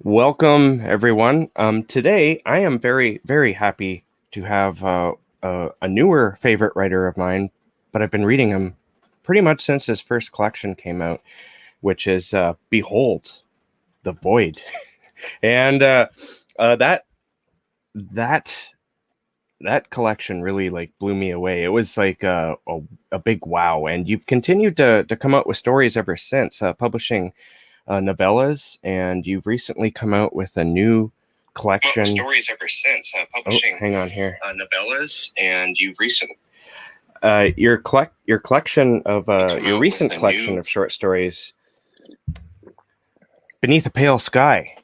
Welcome, everyone. Today, I am very, very happy to have a newer favorite writer of mine, but I've been reading him pretty much since his first collection came out, which is Behold the Void. And that that that collection really blew me away. It was like a big wow, and you've continued to come out with stories ever since, publishing novellas, and you've recently come out with a new collection. Stories ever since, publishing. Oh, hang on here. Novellas, and you've recently your collection of your recent collection of short stories, Beneath a Pale Sky,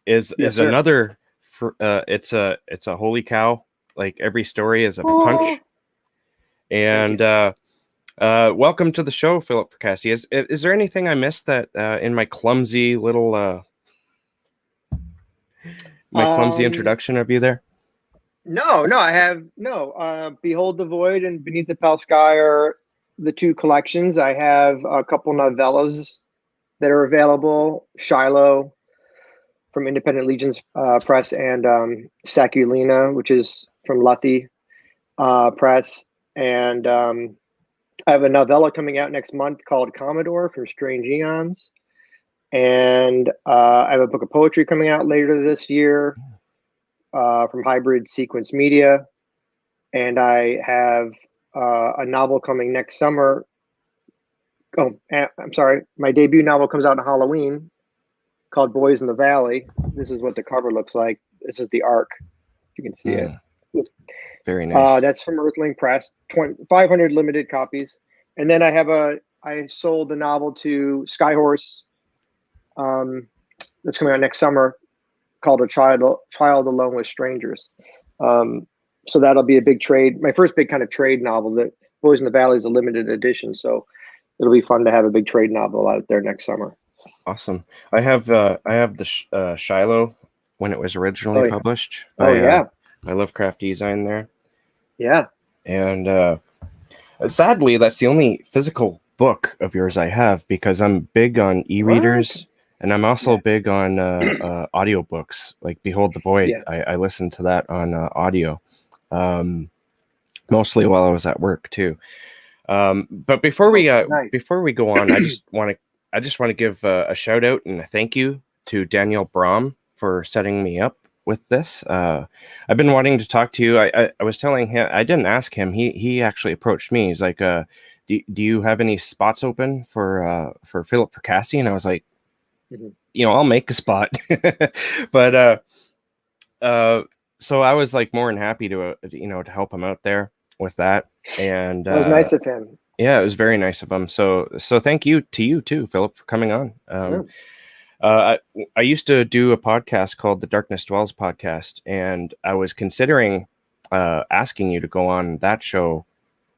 is sir. another. It's a holy cow. Like every story is a punch. And welcome to the show, Philip Fracassi. Is there anything I missed that in my clumsy little clumsy introduction of you there? No, I have no. Behold the Void and Beneath the Pale Sky are the two collections. I have a couple novellas that are available. Shiloh from Independent Legions Press and Saculina, which is from Luthi Press. And I have a novella coming out next month called Commodore from Strange Eons. And I have a book of poetry coming out later this year from Hybrid Sequence Media. And I have a novel coming next summer. Oh, I'm sorry. My debut novel comes out on Halloween called Boys in the Valley. This is what the cover looks like. This is the arc. You can see it. Very nice. That's from Earthling Press, 500 limited copies. And then I sold the novel to Skyhorse. That's coming out next summer, called A Child Alone with Strangers. So that'll be a big trade. My first big kind of trade novel. That Boys in the Valley is a limited edition, so it'll be fun to have a big trade novel out there next summer. Awesome. I have the Shiloh when it was originally published. Yeah. By Lovecraft Design there. Yeah. And sadly, that's the only physical book of yours I have, because I'm big on e-readers. And I'm also big on audiobooks, like Behold the Void. Yeah. I listened to that on audio, mostly while I was at work too. But before we go on, I just want to give a shout out and a thank you to Daniel Brom for setting me up with this. I've been wanting to talk to you. I was telling him, I didn't ask him. He actually approached me. He's like, do you have any spots open for Philip Fracassi? And I was like, I'll make a spot. But so I was like more than happy to to help him out there with that. And that was nice of him. Yeah, it was very nice of him. So thank you to you too, Philip, for coming on. I used to do a podcast called the Darkness Dwells podcast, and I was considering asking you to go on that show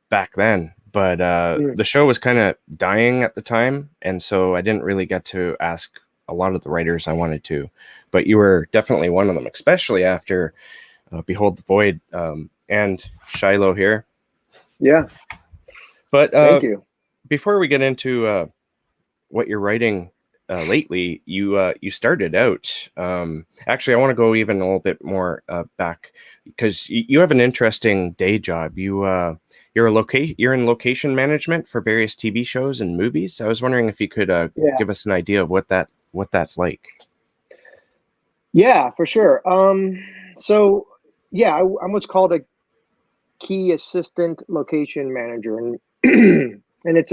back then, but the show was kind of dying at the time, and so I didn't really get to ask a lot of the writers I wanted to. But you were definitely one of them, especially after Behold the Void and Shiloh here. Yeah. But thank you. Before we get into what you're writing lately, you started out. Actually, I want to go even a little bit more back, because you have an interesting day job. You're in location management for various TV shows and movies. I was wondering if you could give us an idea of what that's like. Yeah, for sure. So yeah, I'm what's called a key assistant location manager, and and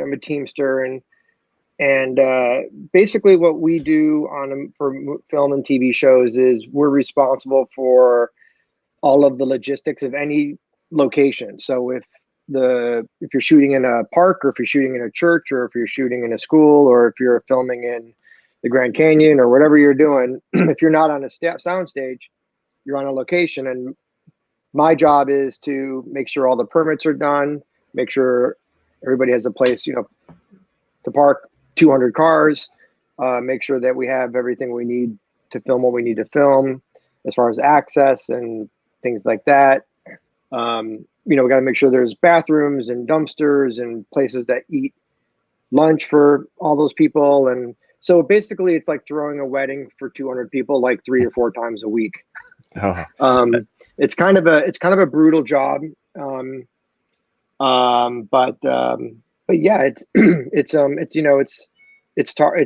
I'm a teamster, and basically what we do for film and TV shows is we're responsible for all of the logistics of any location. So if you're shooting in a park, or if you're shooting in a church, or if you're shooting in a school, or if you're filming in the Grand Canyon, or whatever you're doing, if you're not on a sound stage, you're on a location. And my job is to make sure all the permits are done, make sure everybody has a place, to park 200 cars, make sure that we have everything we need to film what we need to film, as far as access and things like that. We got to make sure there's bathrooms and dumpsters and places that eat lunch for all those people. And So basically, it's like throwing a wedding for 200 people, like 3 or 4 times a week. Oh, It's kind of a brutal job. Um, but yeah, it's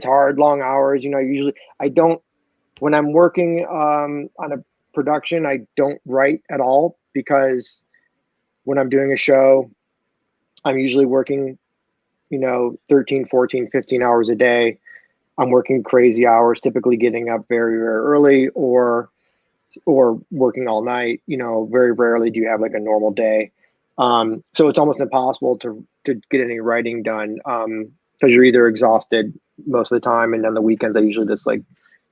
hard, long hours. Usually I don't when I'm working on a production, I don't write at all because when I'm doing a show, I'm usually working 13, 14, 15 hours a day. I'm working crazy hours, typically getting up very, very early or working all night. Very rarely do you have like a normal day. So it's almost impossible to get any writing done because you're either exhausted most of the time, and on the weekends I usually just like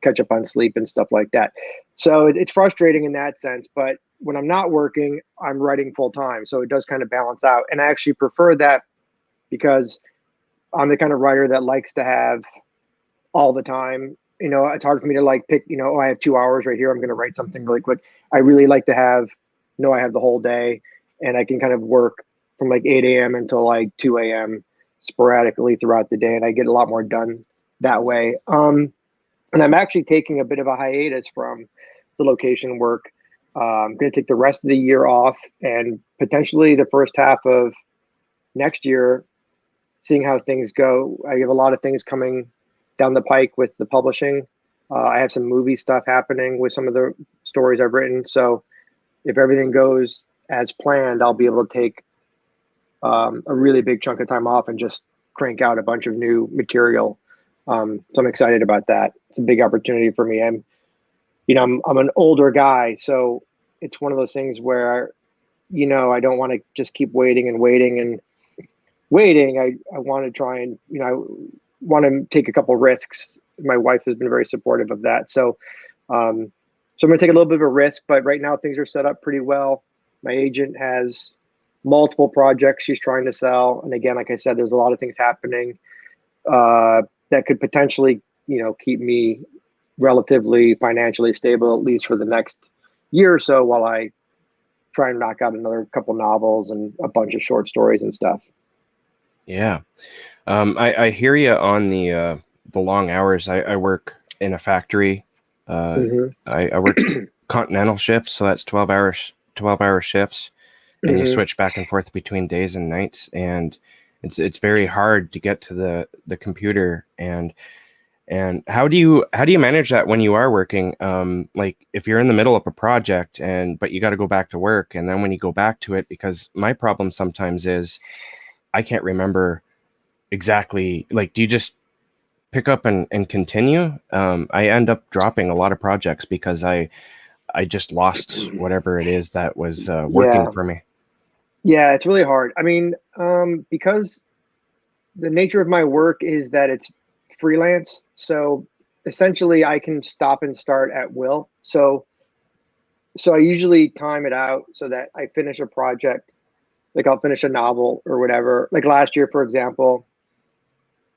catch up on sleep and stuff like that. So it's frustrating in that sense. But when I'm not working, I'm writing full time, so it does kind of balance out. And I actually prefer that because I'm the kind of writer that likes to have all the time. It's hard for me to like pick, oh, I have 2 hours right here, I'm going to write something really quick. I really like to have, I have the whole day, and I can kind of work from like 8 a.m. until like 2 a.m. sporadically throughout the day. And I get a lot more done that way. And I'm actually taking a bit of a hiatus from the location work. I'm going to take the rest of the year off and potentially the first half of next year, seeing how things go. I have a lot of things coming down the pike with the publishing. I have some movie stuff happening with some of the stories I've written. So if everything goes as planned, I'll be able to take a really big chunk of time off and just crank out a bunch of new material. So I'm excited about that. It's a big opportunity for me. I'm an older guy, so it's one of those things where, I don't want to just keep waiting and waiting and waiting. I want to try and, I want to take a couple risks. My wife has been very supportive of that. So I'm going to take a little bit of a risk, but right now things are set up pretty well. My agent has multiple projects she's trying to sell. And again, like I said, there's a lot of things happening that could potentially, keep me relatively financially stable, at least for the next year or so, while I try and knock out another couple novels and a bunch of short stories and stuff. yeah. I hear you on the long hours. I work in a factory. Mm-hmm. I work continental shifts, so that's 12-hour shifts, and you Mm-hmm. switch back and forth between days and nights, and it's very hard to get to the computer. And how do you manage that when you are working? Like if you're in the middle of a project but you got to go back to work, and then when you go back to it, because my problem sometimes is I can't remember exactly, like, do you just pick up and continue? I end up dropping a lot of projects because I just lost whatever it is that was working Yeah. for me. Yeah, it's really hard. I mean, because the nature of my work is that it's freelance. So essentially I can stop and start at will. So I usually time it out so that I finish a project, like I'll finish a novel or whatever. Like last year, for example,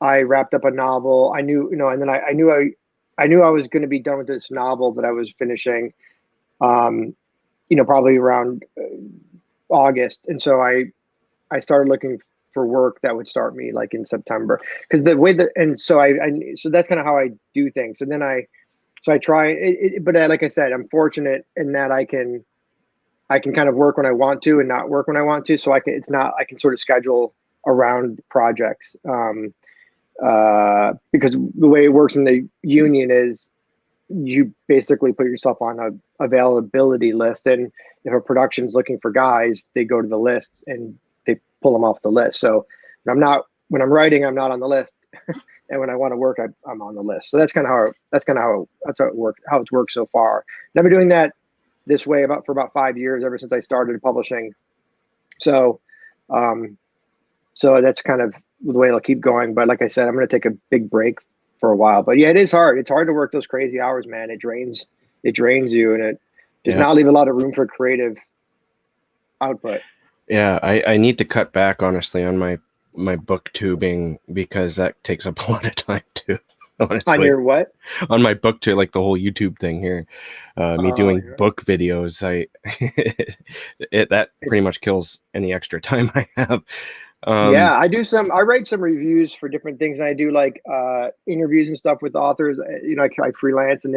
I wrapped up a novel. I knew, and then I knew I was going to be done with this novel that I was finishing, um, probably around August. And so I started looking for work that would start me like in September, because the way that, and so so that's kind of how I do things. And then so I try but like I said, I'm fortunate in that I can kind of work when I want to and not work when I want to. So I can sort of schedule around projects. Because the way it works in the union is you basically put yourself on a availability list, and if a production's looking for guys, they go to the list and they pull them off the list. So when I'm writing, I'm not on the list, and when I want to work, I'm on the list. So that's kind of how it works, how it's worked so far. And I've been doing that this way for about 5 years, ever since I started publishing. So um, so that's kind of the way it'll keep going. But like I said, I'm going to take a big break for a while. But yeah, it is hard. It's hard to work those crazy hours, man. It drains you, and it does Yeah. not leave a lot of room for creative output. Yeah, I need to cut back, honestly, on my booktubing, because that takes up a lot of time too. On Honestly, your what? on my booktube, like the whole YouTube thing here, me Oh, doing book videos, that it, pretty much kills any extra time I have. Um, Yeah, I write some reviews for different things, and I do like interviews and stuff with authors. I freelance, and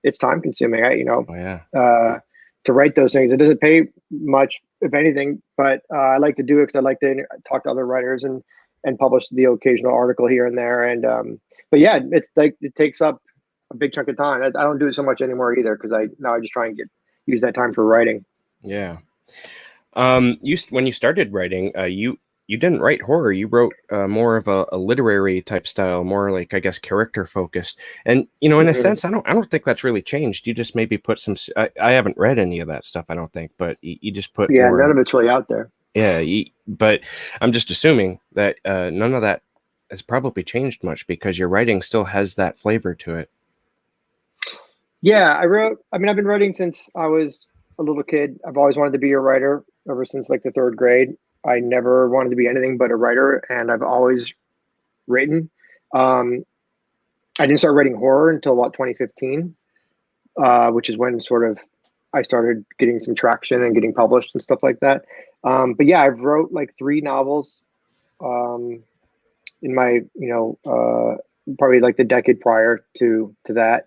it's time consuming. oh yeah, To write those things. It doesn't pay much, if anything, but I like to do it because I like to talk to other writers and publish the occasional article here and there. And but yeah, it's like it takes up a big chunk of time. I don't do it so much anymore either because I just try and use that time for writing. yeah. When you started writing, you didn't write horror. You wrote more of a literary type style, more like, I guess, character focused. And in a Mhm. sense, I don't think that's really changed. You just maybe put some. I haven't read any of that stuff. I don't think, but you just put Yeah, none more. of it's really out there. Yeah, but I'm just assuming that none of that has probably changed much because your writing still has that flavor to it. Yeah, I mean, I've been writing since I was a little kid. I've always wanted to be a writer ever since like the third grade. I never wanted to be anything but a writer, and I've always written. Um, I didn't start writing horror until about 2015, which is when sort of I started getting some traction and getting published and stuff like that. But yeah, I've wrote like three novels um, in my, probably like the decade prior to that.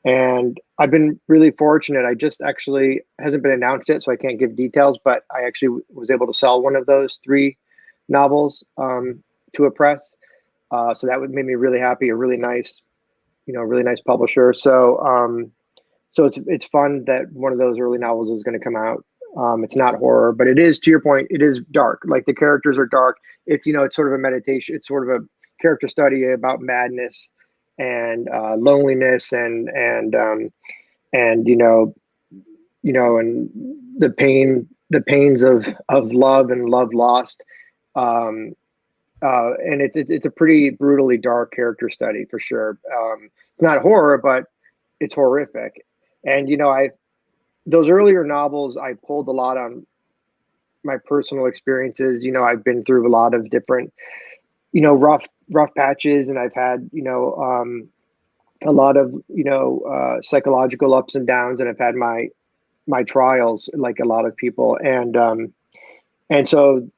And I've been really fortunate. I just actually hasn't been announced yet, so I can't give details. But I actually was able to sell one of those three novels to a press, so that would make me really happy. A really nice, really nice publisher. So it's fun that one of those early novels is going to come out. It's not horror, but it is, to your point, it is dark. Like the characters are dark. It's sort of a meditation. It's sort of a character study about madness and loneliness and and the pains of love and love lost. Um, and it's a pretty brutally dark character study for sure. It's not horror, but it's horrific. And I those earlier novels I pulled a lot on my personal experiences. I've been through a lot of different rough patches, and I've had a lot of psychological ups and downs, and I've had my trials like a lot of people, and so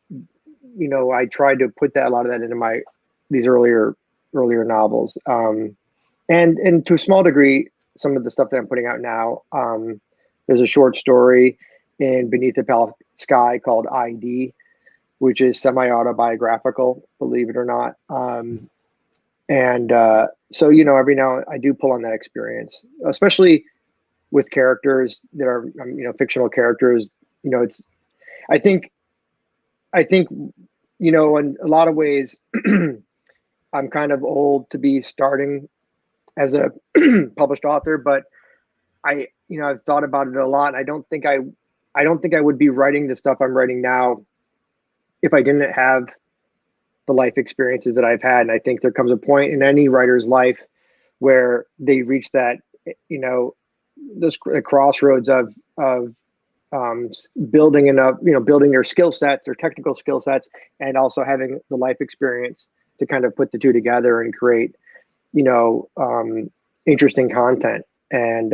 I tried to put that a lot of that into my these earlier novels, and to a small degree some of the stuff that I'm putting out now. There's a short story in Beneath the Pale Sky called ID, which is semi-autobiographical, believe it or not. And so every now I do pull on that experience, especially with characters that are fictional characters. It's I think in a lot of ways I'm kind of old to be starting as a published author, but I've thought about it a lot, and I don't think I would be writing the stuff I'm writing now if I didn't have the life experiences that I've had. And I think there comes a point in any writer's life where they reach that, those crossroads of building enough, building their skill sets, their technical skill sets, and also having the life experience to kind of put the two together and create, you know, um, interesting content and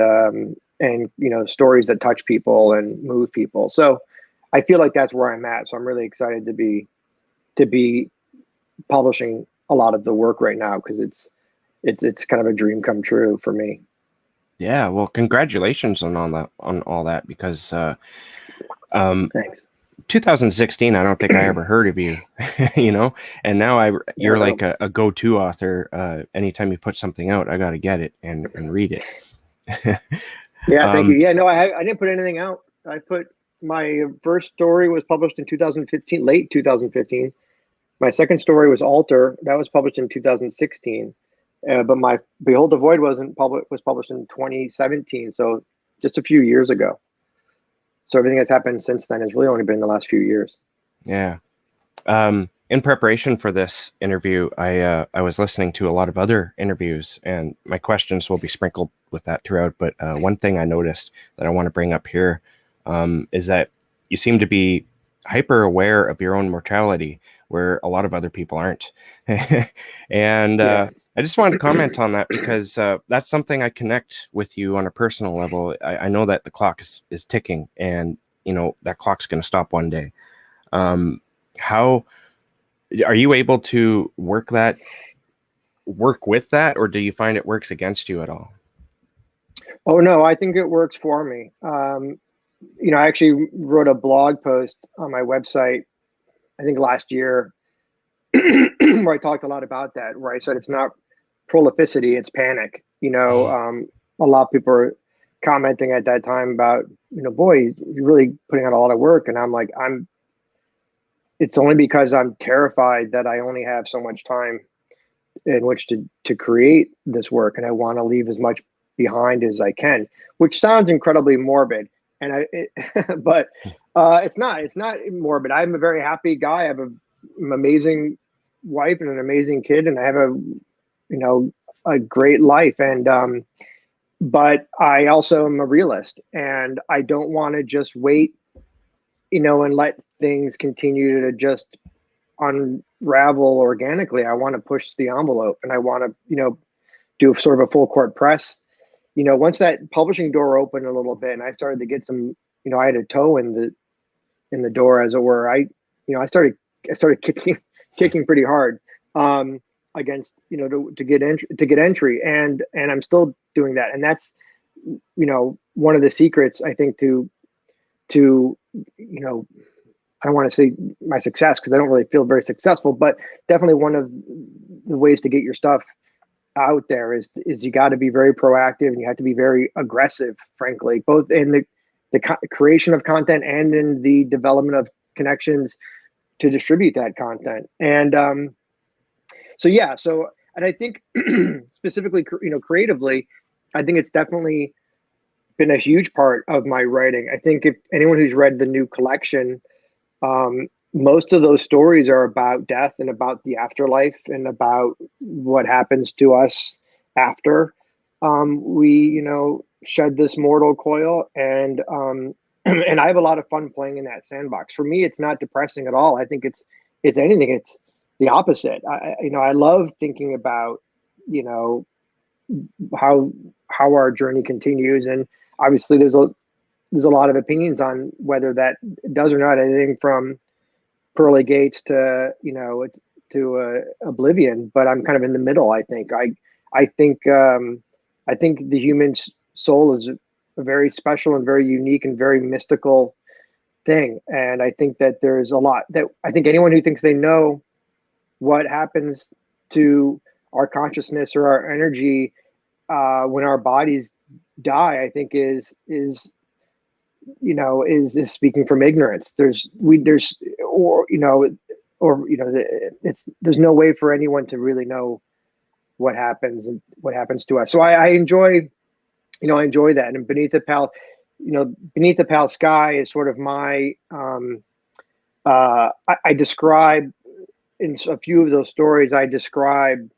stories that touch people and move people. So I feel like that's where I'm at. So I'm really excited to be publishing a lot of the work right now because it's kind of a dream come true for me. Yeah, well, congratulations on all that because um, Thanks. 2016, I don't think I ever heard of you, you know, and now Yeah, you're like no. a go-to author. Anytime you put something out, I got to get it and read it. Yeah, thank you. um, Yeah, no, I didn't put anything out. I put my first story was published in 2015, late 2015. My second story was Alter. That was published in 2016. But my Behold the Void was published in 2017, so just a few years ago. So everything that's happened since then has really only been the last few years. yeah. In preparation for this interview, I was listening to a lot of other interviews, and my questions will be sprinkled with that throughout. But one thing I noticed that I want to bring up here is that you seem to be hyper aware of your own mortality, where a lot of other people aren't. And Yeah. I just wanted to comment on that because that's something I connect with you on a personal level. I know that the clock is ticking, and that clock's going to stop one day. How Are you able to work with that, or do you find it works against you at all? Oh no, I think it works for me. I actually wrote a blog post on my website, I think last year, where I talked a lot about that, where I said it's not prolificity, it's panic. A lot of people are commenting at that time about, boy, you're really putting out a lot of work. And I'm like, it's only because I'm terrified that I only have so much time in which to create this work. And I want to leave as much behind as I can, which sounds incredibly morbid. But it's not morbid. I'm a very happy guy. I have an amazing wife and an amazing kid, and I have a great life. But I also am a realist, and I don't want to just wait, and let things continue to just unravel organically. I want to push the envelope, and I want to, do sort of a full court press. Once that publishing door opened a little bit, and I started to get some, I had a toe in the door, as it were. I started kicking pretty hard, against, to get entry, and I'm still doing that. And that's, one of the secrets, I think, to I don't want to say my success, because I don't really feel very successful, but definitely one of the ways to get your stuff out there is you got to be very proactive, and you have to be very aggressive, frankly, both in the creation of content and in the development of connections to distribute that content. And and I think specifically, creatively, I think it's definitely been a huge part of my writing. I think if anyone who's read the new collection, most of those stories are about death and about the afterlife and about what happens to us after we, shed this mortal coil. And and I have a lot of fun playing in that sandbox. For me, it's not depressing at all. I think it's anything. It's the opposite. I love thinking about, how our journey continues, and obviously there's a lot of opinions on whether that does or not. Anything from pearly gates to oblivion, but I'm kind of in the middle. I think the human soul is a very special and very unique and very mystical thing, and I think that there's a lot that I think anyone who thinks they know what happens to our consciousness or our energy when our bodies die, I think is speaking from ignorance. There's there's no way for anyone to really know what happens to us. So I enjoy that. And beneath the pale sky is sort of my I describe in a few of those stories, I describe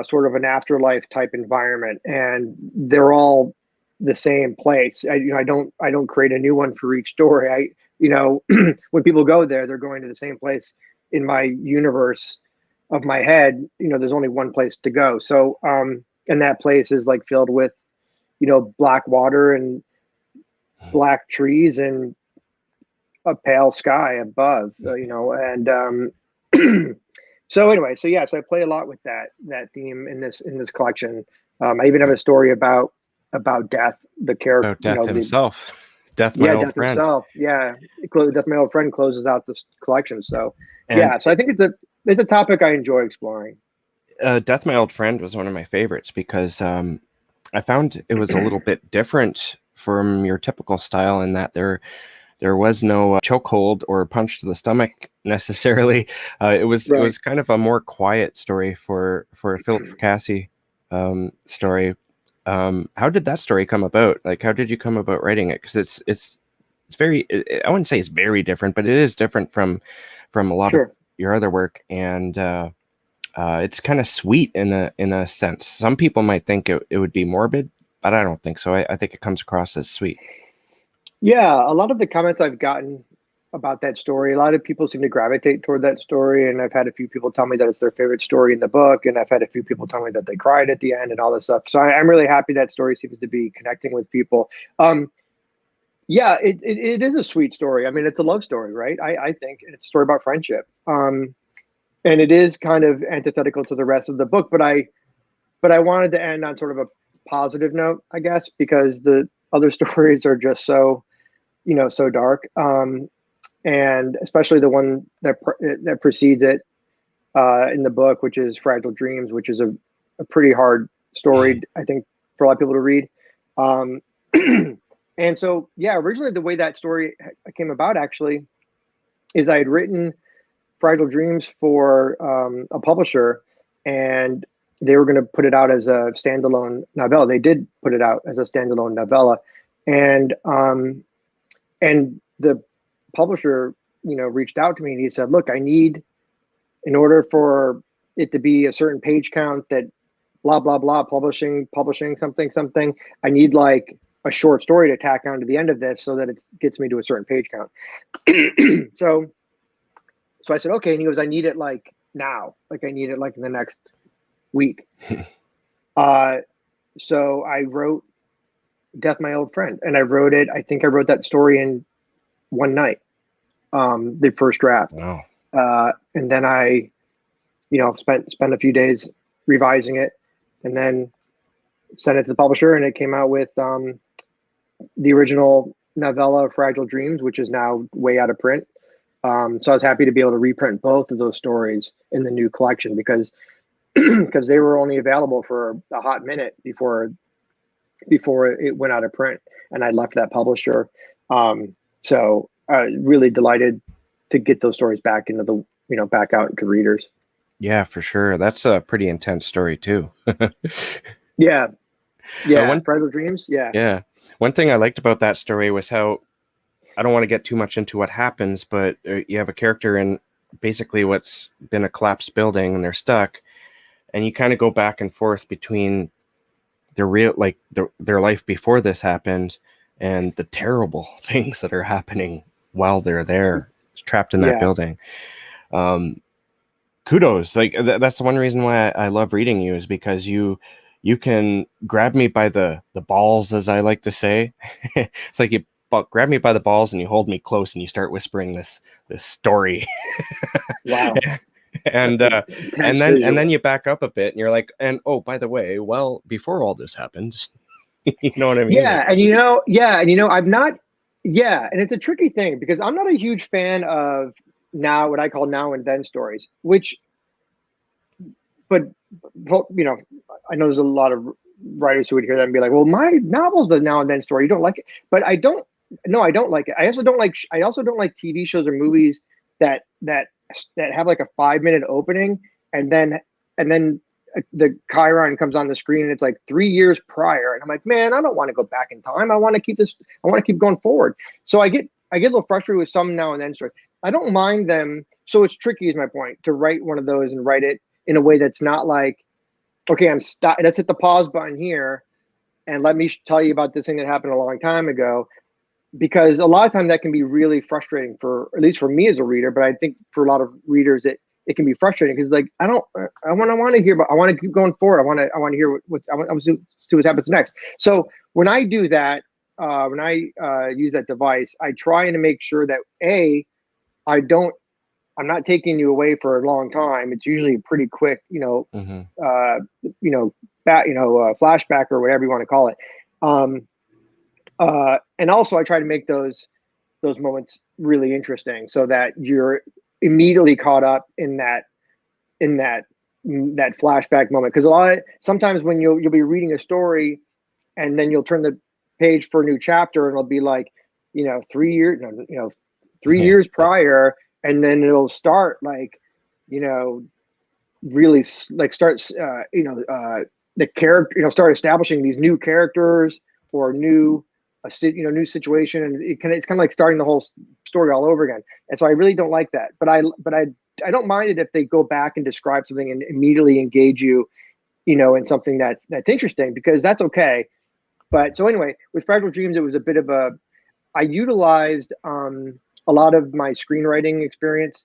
sort of an afterlife type environment, and they're all the same place. I don't create a new one for each story. When people go there, they're going to the same place in my universe of my head. There's only one place to go. So, and that place is like filled with, black water and black trees and a pale sky above, and so anyway, so I play a lot with that theme in this collection. I even have a story about death, the character, About death himself. Death, my old death friend. himself. Yeah, Death, my old friend closes out this collection. So And so I think it's a topic I enjoy exploring. Death, my old friend was one of my favorites because I found it was a little bit different from your typical style in that there was no chokehold or punch to the stomach necessarily. It was kind of a more quiet story for a Philip Fracassi story. How did that story come about? Like, how did you come about writing it? Because it's very, I wouldn't say it's very different, but it is different from a lot of your other work, and it's kind of sweet in a sense. Some people might think it would be morbid, but I don't think so. I think it comes across as sweet. Yeah, a lot of the comments I've gotten about that story, a lot of people seem to gravitate toward that story, and I've had a few people tell me that it's their favorite story in the book, and I've had a few people tell me that they cried at the end and all this stuff. So I'm really happy that story seems to be connecting with people. Yeah, it is a sweet story. I mean, it's a love story, right? I think it's a story about friendship. and it is kind of antithetical to the rest of the book, but I wanted to end on sort of a positive note, I guess, because the other stories are just so, so dark. And especially the one that precedes it in the book, which is Fragile Dreams, which is a pretty hard story, I think, for a lot of people to read. Um, and so, yeah, originally the way that story came about actually is I had written Fragile Dreams for a publisher, and they were going to put it out as a standalone novella. They did put it out as a standalone novella, and the publisher, reached out to me and he said, "Look, I need, in order for it to be a certain page count that blah blah blah, publishing something something, I need like a short story to tack on to the end of this so that it gets me to a certain page count." So I said, okay. And he goes, "I need it like now. Like I need it like in the next week." So I wrote Death My Old Friend, and I think I wrote that story in one night, the first draft. Wow. And then I, spent a few days revising it, and then sent it to the publisher, and it came out with the original novella Fragile Dreams, which is now way out of print. So I was happy to be able to reprint both of those stories in the new collection because they were only available for a hot minute before it went out of print, and I left that publisher. So really delighted to get those stories back into back out to readers. Yeah, for sure. That's a pretty intense story too. Yeah. One, Fragile Dreams. Yeah. yeah. One thing I liked about that story was how, I don't want to get too much into what happens, but you have a character in basically what's been a collapsed building and they're stuck, and you kind of go back and forth between their life before this happened and the terrible things that are happening while they're there trapped in that building. Kudos. Like that's the one reason why I love reading you, is because you can grab me by the balls, as I like to say. It's like you grab me by the balls and you hold me close and you start whispering this story. Wow. and then you back up a bit and you're like, and oh, by the way, well, before all this happens, you know what I mean? Yeah, and I'm not. Yeah, and it's a tricky thing because I'm not a huge fan of what I call now and then stories. But I know there's a lot of writers who would hear that and be like, "Well, my novel's a now and then story. You don't like it?" But I don't. No, I don't like it. I also don't like. TV shows or movies that have like a 5-minute opening and then the Chiron comes on the screen and it's like 3 years prior, and I'm like, man, I don't want to go back in time. I want to keep this. I want to keep going forward. So I get a little frustrated with some now and then stories. I don't mind them. So it's tricky, is my point, to write one of those and write it in a way that's not like, okay, let's hit the pause button here and let me tell you about this thing that happened a long time ago. Because a lot of times that can be really frustrating, for at least for me as a reader, but I think for a lot of readers it can be frustrating because like I want to hear about, I want to keep going forward. I want to hear I want to see what happens next. So when I do that, when I use that device, I try to make sure that I'm not taking you away for a long time. It's usually pretty quick, flashback or whatever you want to call it. And also I try to make those moments really interesting so that you're immediately caught up in that flashback moment. Because sometimes when you'll be reading a story and then you'll turn the page for a new chapter and it'll be like, 3 years, 3 years prior, and then it'll start like, really like starts, the character, start establishing these new characters or new situation, and it's kind of like starting the whole story all over again. And so I really don't like that, but I don't mind it if they go back and describe something and immediately engage you, in something that's interesting, because that's okay. But so anyway, with Fragile Dreams, it was a bit of I utilized a lot of my screenwriting experience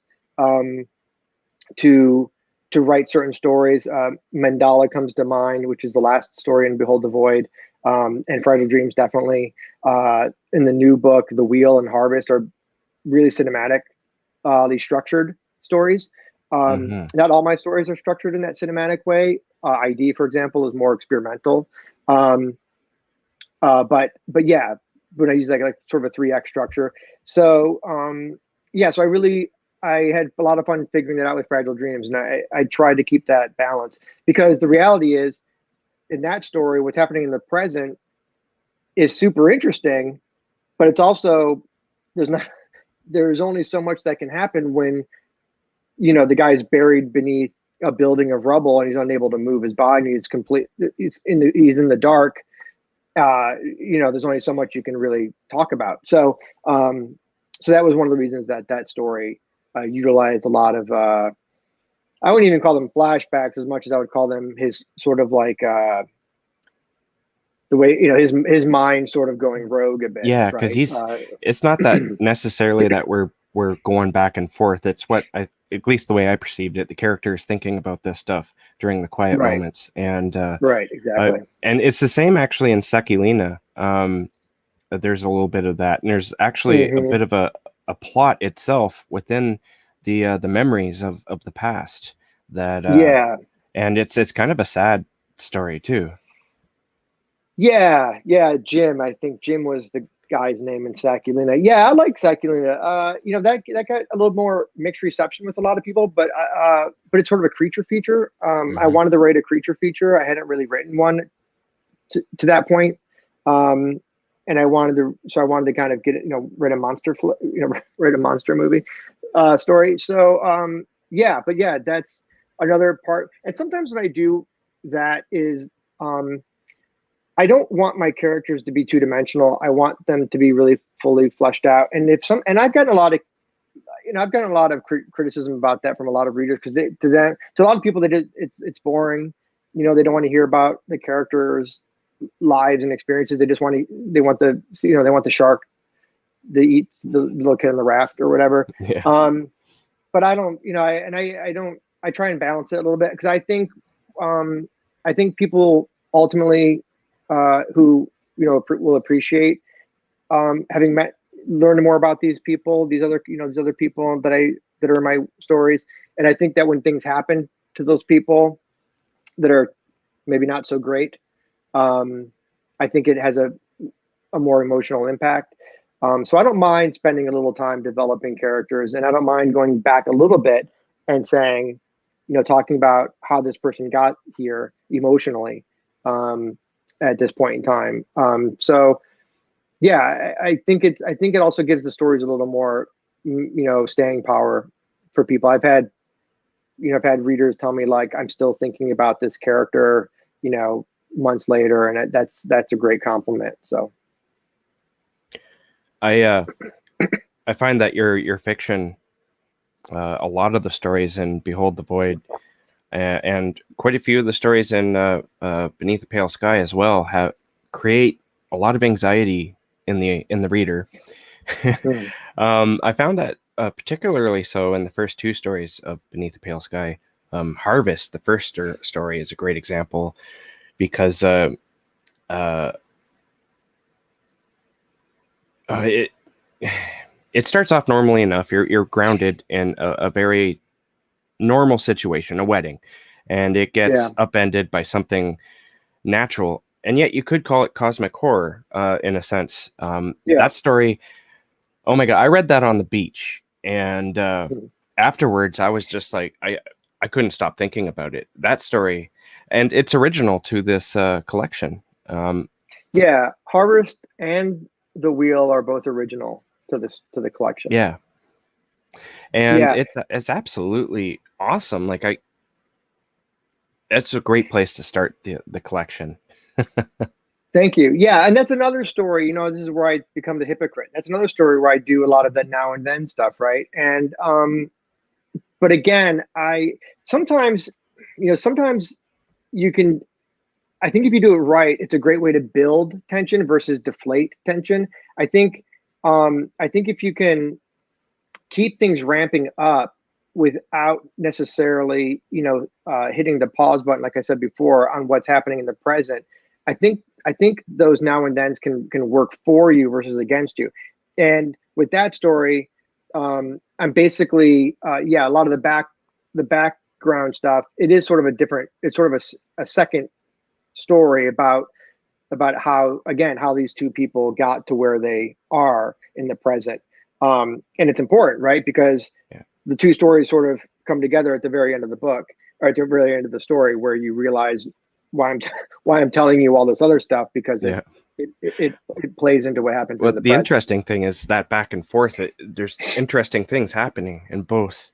to write certain stories. Mandala comes to mind, which is the last story in Behold the Void. And Fragile Dreams, definitely. In the new book, The Wheel and Harvest are really cinematic, structured stories. Hmm. Not all my stories are structured in that cinematic way. ID, for example, is more experimental. Um, but yeah, when I use like sort of a 3x structure. So yeah, so I had a lot of fun figuring that out with Fragile Dreams, and I tried to keep that balance, because the reality is, in that story, what's happening in the present is super interesting, but it's also, there's not there's only so much that can happen when, the guy's buried beneath a building of rubble and he's unable to move his body. He's in the dark. There's only so much you can really talk about. So that was one of the reasons that story utilized a lot of, I wouldn't even call them flashbacks as much as I would call them his sort of like, the way, his mind sort of going rogue a bit, Yeah, because right? it's not that necessarily that we're going back and forth. It's what at least the way I perceived it, the character is thinking about this stuff during the quiet Right, moments. And right, exactly. and it's the same actually in Sekilina. There's a little bit of that, and there's actually a Hmm. bit of a plot itself within the memories of the past that Yeah, and it's kind of a sad story too. yeah. Jim, I think Jim was the guy's name in Sakulina. Yeah, I like Sakulina. That got a little more mixed reception with a lot of people, but it's sort of a creature feature. I Hmm. wanted to write a creature feature. I hadn't really written one to that point. And I wanted to kind of get it, write a write a monster movie story. So yeah, but yeah, that's another part. And sometimes when I do that is, I don't want my characters to be two dimensional. I want them to be really fully fleshed out. And I've gotten a lot of, criticism about that from a lot of readers, because to a lot of people, it's boring. They don't want to hear about the characters' lives and experiences. They want the shark that eats the little kid on the raft or whatever. Yeah. Um, but I don't, I don't, I try and balance it a little bit, because I think people ultimately, who, will appreciate, having learned more about these people, these other people that are in my stories. And I think that when things happen to those people that are maybe not so great, um, I think it has a more emotional impact. So I don't mind spending a little time developing characters, and I don't mind going back a little bit and saying, talking about how this person got here emotionally, at this point in time. So yeah, I think it also gives the stories a little more, staying power for people. I've had readers tell me, like, I'm still thinking about this character, months later, and that's a great compliment. So I I find that your fiction, a lot of the stories in Behold the Void, and quite a few of the stories in Beneath the Pale Sky as well, have create a lot of anxiety in the reader. mm, I found that particularly so in the first two stories of Beneath the Pale Sky. Harvest, the first story, is a great example because uh, it it starts off normally enough. You're grounded in a very normal situation, a wedding, and it yeah, gets upended by something natural, and yet you could call it cosmic horror in a sense. yeah, That story, oh my god, I read that on the beach, and mm, afterwards I was just like, I couldn't stop thinking about it. That story, and it's original to this collection. Um, yeah. Harvest and The Wheel are both original to the collection. yeah, and Yeah, it's absolutely awesome. Like it's a great place to start the collection. thank you. Yeah, and that's another story. This is where I become the hypocrite. That's another story where I do a lot of that now and then stuff, right? And but again, I sometimes, sometimes you can. I think if you do it right, it's a great way to build tension versus deflate tension. I think, I think if you can keep things ramping up without necessarily, hitting the pause button, like I said before, on what's happening in the present, I think those now and thens can work for you versus against you. And with that story, I'm basically, yeah, a lot of the back the background stuff, it is sort of a different. It's sort of a second story about how, again, how these two people got to where they are in the present. And it's important, right? Because the two stories sort of come together at the very end of the book, or at the very end of the story, where you realize why I'm telling you all this other stuff, because it plays into what happens. Well, in the the present. interesting thing is that back and forth, there's interesting things happening in both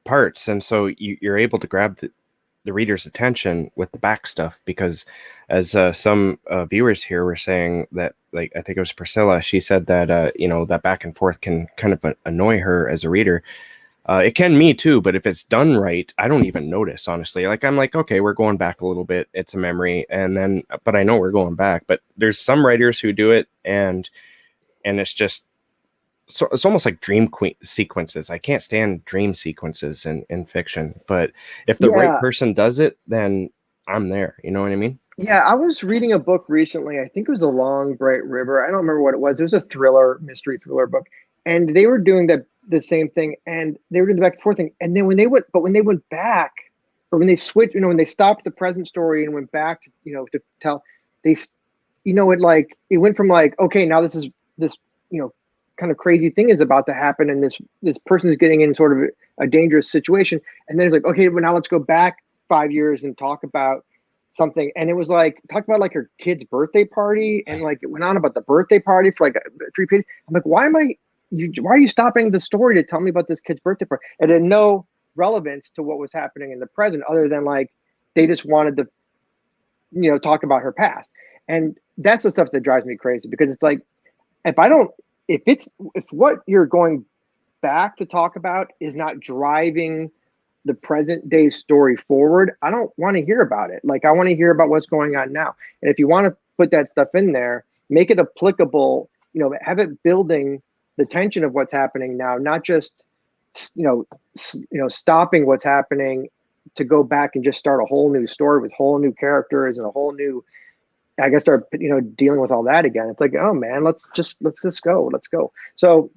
parts, and so you're able to grab the reader's attention with the back stuff, because as some viewers here were saying that, like, I think it was Priscilla, she said that that back and forth can kind of annoy her as a reader. It can me too, but if it's done right, I don't even notice, honestly. Like, I'm like, okay, we're going back a little bit, it's a memory, and then but I know we're going back. But there's some writers who do it, and it's just, so it's almost like dream sequences. I can't stand dream sequences in fiction, but if the right person does it, then I'm there. You know what I mean? Yeah, I was reading a book recently. I think it was The Long Bright River. I don't remember what it was. It was a mystery thriller book, and they were doing the same thing, and they were doing the back and forth thing. And then when they went back, or when they switched, when they stopped the present story and went back, to tell, it went from like, okay, now this kind of crazy thing is about to happen, and this person is getting in sort of a dangerous situation, and then it's like, okay, well, now let's go back 5 years and talk about something. And it was like, talk about like her kid's birthday party, and like it went on about the birthday party for like 3 pages. I'm like, why are you stopping the story to tell me about this kid's birthday party? It had no relevance to what was happening in the present, other than like they just wanted to talk about her past. And that's the stuff that drives me crazy, because it's like, if what you're going back to talk about is not driving the present day story forward, I don't want to hear about it. Like, I want to hear about what's going on now. And if you want to put that stuff in there, make it applicable, have it building the tension of what's happening now, not just, stopping what's happening to go back and just start a whole new story with whole new characters and a whole new, I guess, start, dealing with all that again. It's like, oh man, let's just go. So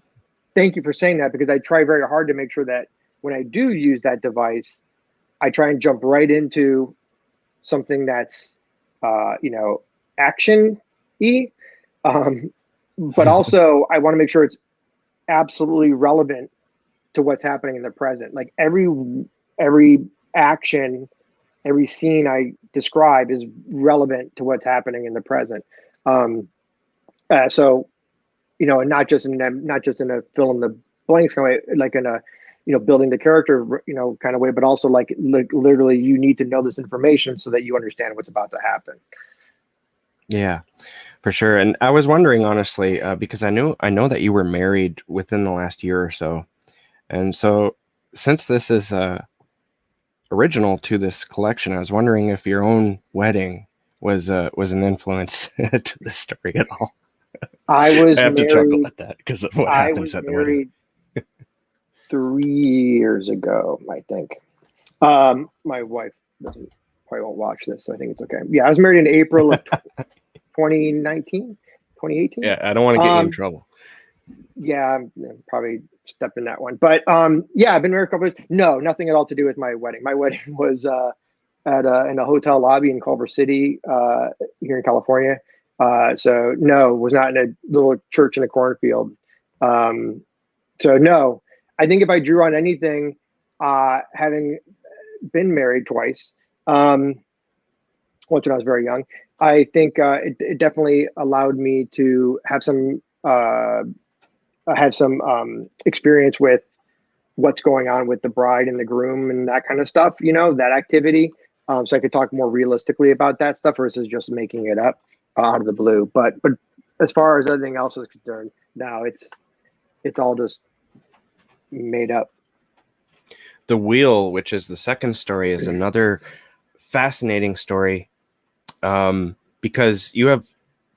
thank you for saying that, because I try very hard to make sure that when I do use that device, I try and jump right into something that's, action-y. But also I want to make sure it's absolutely relevant to what's happening in the present. Like every action, every scene I describe is relevant to what's happening in the present. So, and not just in a fill in the blanks kind of way, like in a, building the character, kind of way, but also like literally you need to know this information so that you understand what's about to happen. Yeah, for sure. And I was wondering, honestly, because I know that you were married within the last year or so. And so since this is original to this collection, I was wondering if your own wedding was an influence to the story at all. I have married, to chuckle at that because of what happens at the wedding. 3 years ago, I think. My wife probably won't watch this, so I think it's okay. Yeah, I was married in April of 2019, 2018. Yeah, I don't want to get you in trouble. Yeah, I'm probably stepping that one. But yeah, I've been married a couple years. No, nothing at all to do with my wedding. My wedding was in a hotel lobby in Culver City, here in California. So no, was not in a little church in a cornfield. So no, I think if I drew on anything, having been married twice, once when I was very young, I think it definitely allowed me to have some experience with what's going on with the bride and the groom and that kind of stuff, that activity. So I could talk more realistically about that stuff versus just making it up out of the blue. But as far as everything else is concerned, now it's all just made up. The Wheel, which is the second story, is another fascinating story, because you have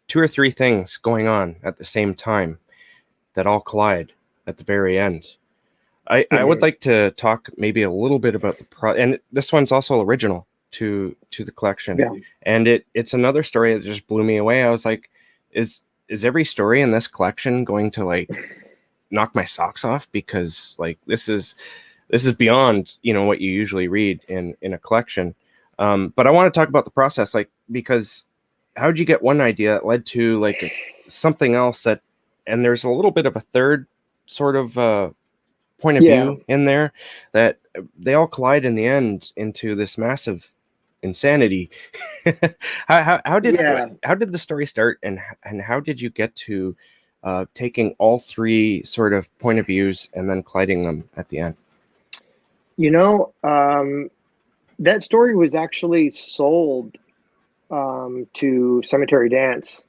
2 or 3 things going on at the same time that all collide at the very end. I would like to talk maybe a little bit about and this one's also original to the collection. Yeah. And it's another story that just blew me away. I was like, is every story in this collection going to like knock my socks off? Because like this is this is beyond, what you usually read in a collection. But I want to talk about the process, like, because how did you get one idea that led to like something else that, and there's a little bit of a third sort of point of Yeah, view in there, that they all collide in the end into this massive insanity. yeah. How did the story start, and how did you get to taking all three sort of point of views and then colliding them at the end? You know, that story was actually sold to Cemetery Dance,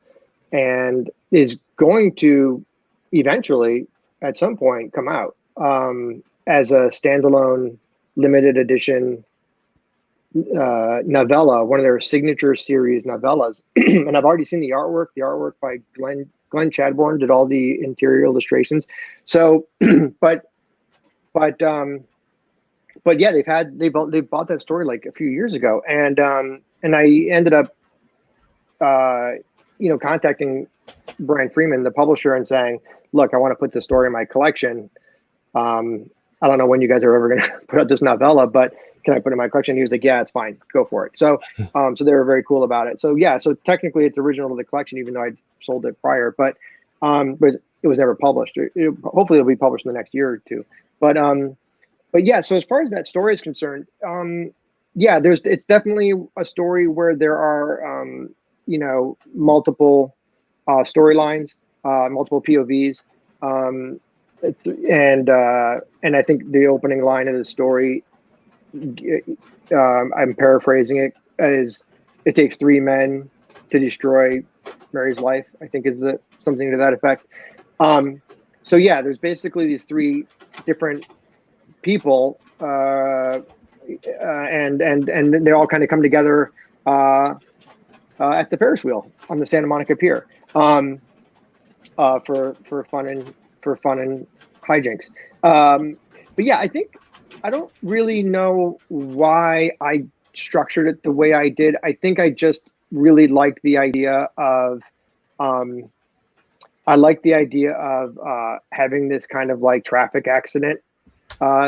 and is going to eventually, at some point, come out as a standalone limited edition novella, one of their signature series novellas. And I've already seen the artwork. The artwork by Glenn Chadbourne did all the interior illustrations. So, but but but yeah, they bought that story like a few years ago, and I ended up contacting Brian Freeman, the publisher, and saying, "Look, I want to put this story in my collection. I don't know when you guys are ever going to put out this novella, but can I put it in my collection?" He was like, "Yeah, it's fine. Go for it." So, so they were very cool about it. So yeah, so technically it's original to the collection, even though I sold it prior, but it was never published. Hopefully it'll be published in the next year or two. But yeah, so as far as that story is concerned, yeah, it's definitely a story where there are, multiple storylines, multiple POVs. And I think the opening line of the story, I'm paraphrasing it, is it takes three men to destroy Mary's life, I think is something to that effect. So yeah, there's basically these three different people, and they all kind of come together at the Ferris wheel on the Santa Monica Pier, for fun and hijinks. But yeah, I don't really know why I structured it the way I did. I think I just really liked the idea of having this kind of like traffic accident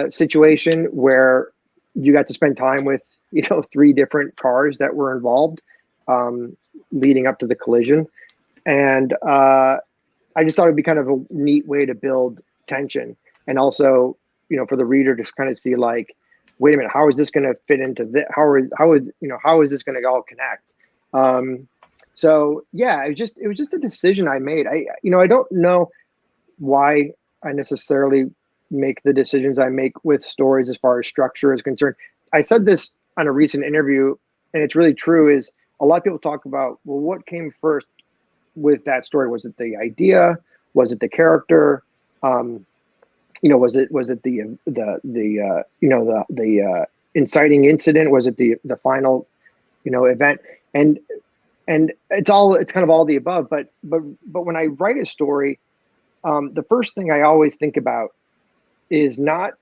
situation where you got to spend time with three different cars that were involved leading up to the collision, and I just thought it'd be kind of a neat way to build tension, and also for the reader to kind of see, like, wait a minute, how is this going to fit into this? How is this going to all connect? So yeah, it was just a decision I made. I don't know why I necessarily make the decisions I make with stories as far as structure is concerned. I said this on a recent interview, and it's really true, is a lot of people talk about, well, what came first with that story? Was it the idea? Was it the character? Was it the inciting incident? Was it the final event? And it's kind of all the above. But when I write a story, the first thing I always think about is not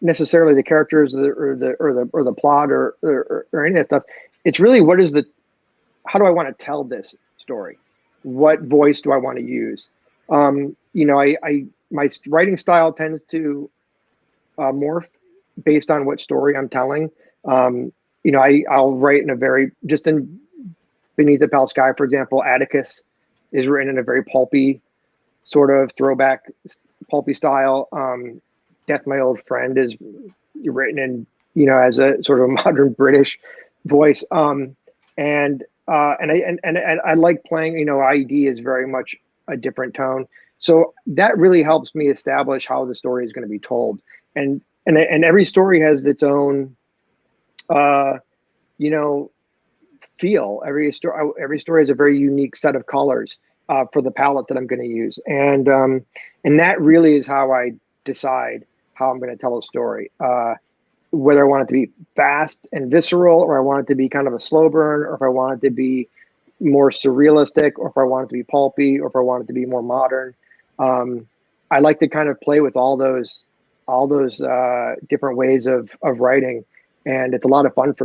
necessarily the characters or the plot or any of that stuff. It's really how do I want to tell this story? What voice do I want to use? My writing style tends to morph based on what story I'm telling. I'll write in Beneath the Pale Sky, for example. Atticus is written in a very pulpy, sort of throwback pulpy style. Death My Old Friend is written in as a sort of modern British voice. And I like playing. ID is very much a different tone, so that really helps me establish how the story is going to be told. And every story has its own feel. Every story has a very unique set of colors for the palette that I'm going to use, and that really is how I decide how I'm going to tell a story. Whether I want it to be fast and visceral, or I want it to be kind of a slow burn, or if I want it to be more surrealistic, or if I want it to be pulpy, or if I want it to be more modern. I like to kind of play with all those different ways of writing, and it's a lot of fun for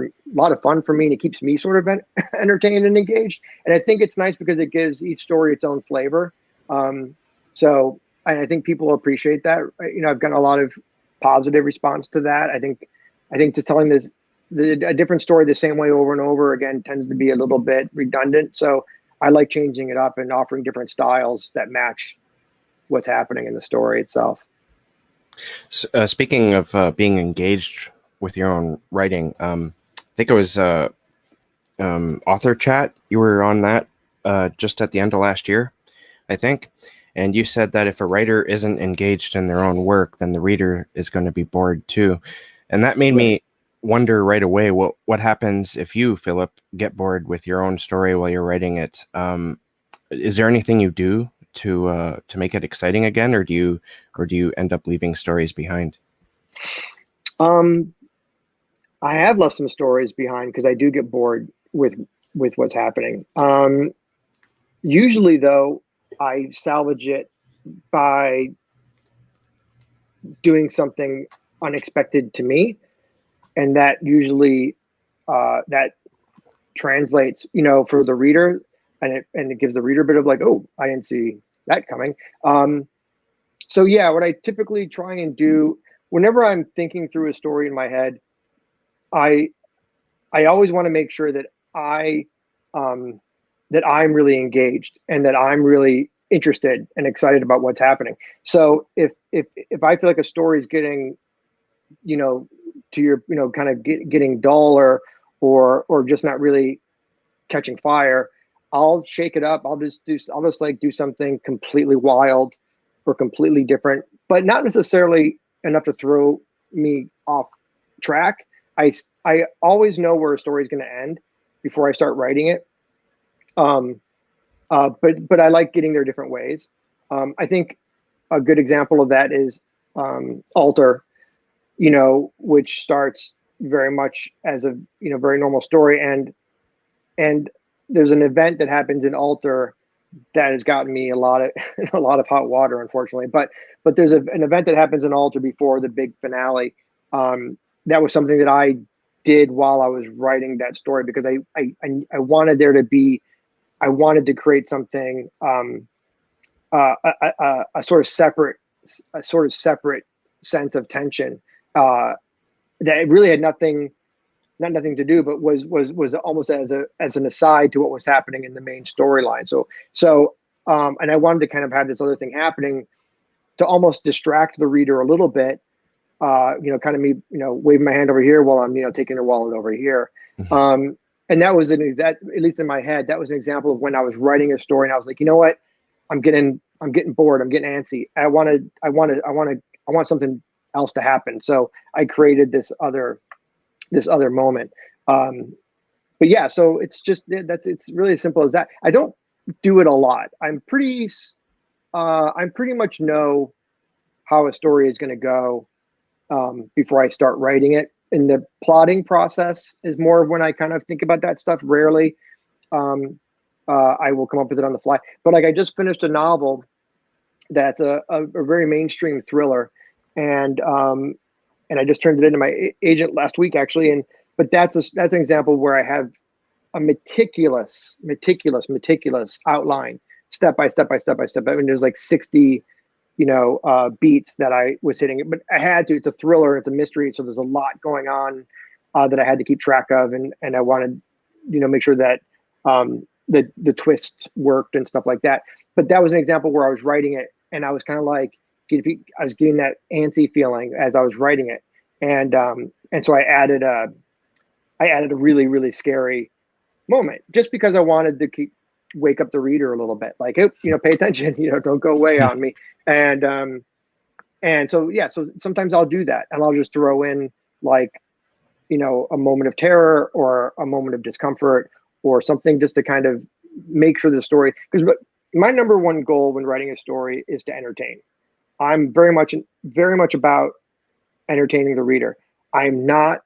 me, and it keeps me sort of entertained and engaged. And I think it's nice because it gives each story its own flavor. So I think people appreciate that. I've gotten a lot of positive response to that. I think just telling a different story the same way over and over again tends to be a little bit redundant. So I like changing it up and offering different styles that match what's happening in the story itself. Speaking of being engaged with your own writing, I think it was author chat. You were on that just at the end of last year, I think. And you said that if a writer isn't engaged in their own work, then the reader is going to be bored too. And that made me wonder right away, what happens if you, Philip, get bored with your own story while you're writing it? Is there anything you do to make it exciting again, or do you end up leaving stories behind? Um, I have left some stories behind because I do get bored with what's happening. Usually, though, I salvage it by doing something unexpected to me, and that usually that translates, for the reader, and it gives the reader a bit of like, oh, I didn't see that coming. So yeah, what I typically try and do whenever I'm thinking through a story in my head, I I always want to make sure I um, that I'm really engaged and that I'm really interested and excited about what's happening. So if I feel like a story is getting, you know to your, kind of getting dull, or just not really catching fire, I'll shake it up. I'll just like do something completely wild or completely different, but not necessarily enough to throw me off track. I always know where a story is going to end before I start writing it. Um, but I like getting there different ways. I think a good example of that is Alter, which starts very much as a, very normal story, and there's an event that happens in Alter that has gotten me a lot of a lot of hot water, unfortunately. But there's an event that happens in Alter before the big finale. That was something that I did while I was writing that story, because I wanted there to be, I wanted to create something, a sort of separate, sense of tension, that really had nothing to do, but was almost as an aside to what was happening in the main storyline. And I wanted to kind of have this other thing happening to almost distract the reader a little bit. Kind of me, waving my hand over here while I'm, taking her wallet over here. And that was at least in my head, that was an example of when I was writing a story and I was like, you know what, I'm getting bored. I'm getting antsy. I want something else to happen. So I created this other moment. But yeah, so it's really as simple as that. I don't do it a lot. I'm pretty much know how a story is going to go before I start writing it. And the plotting process is more of when I kind of think about that stuff. Rarely I will come up with it on the fly. But like, I just finished a novel that's a very mainstream thriller, and I just turned it into my agent last week, actually. But that's an example where I have a meticulous outline, step by step by step by step. I mean, there's like 60 beats that I was hitting, but I had to. It's a thriller, it's a mystery, so there's a lot going on that I had to keep track of, and I wanted, make sure that the twists worked and stuff like that. But that was an example where I was writing it, and I was kind of like, I was getting that antsy feeling as I was writing it, and so I added a really, really scary moment, just because I wanted to wake up the reader a little bit, like, oh, pay attention, don't go away on me. And so, yeah, so sometimes I'll do that, and I'll just throw in, like, a moment of terror or a moment of discomfort or something, just to kind of make sure the story, because my number one goal when writing a story is to entertain. I'm very much about entertaining the reader. I'm not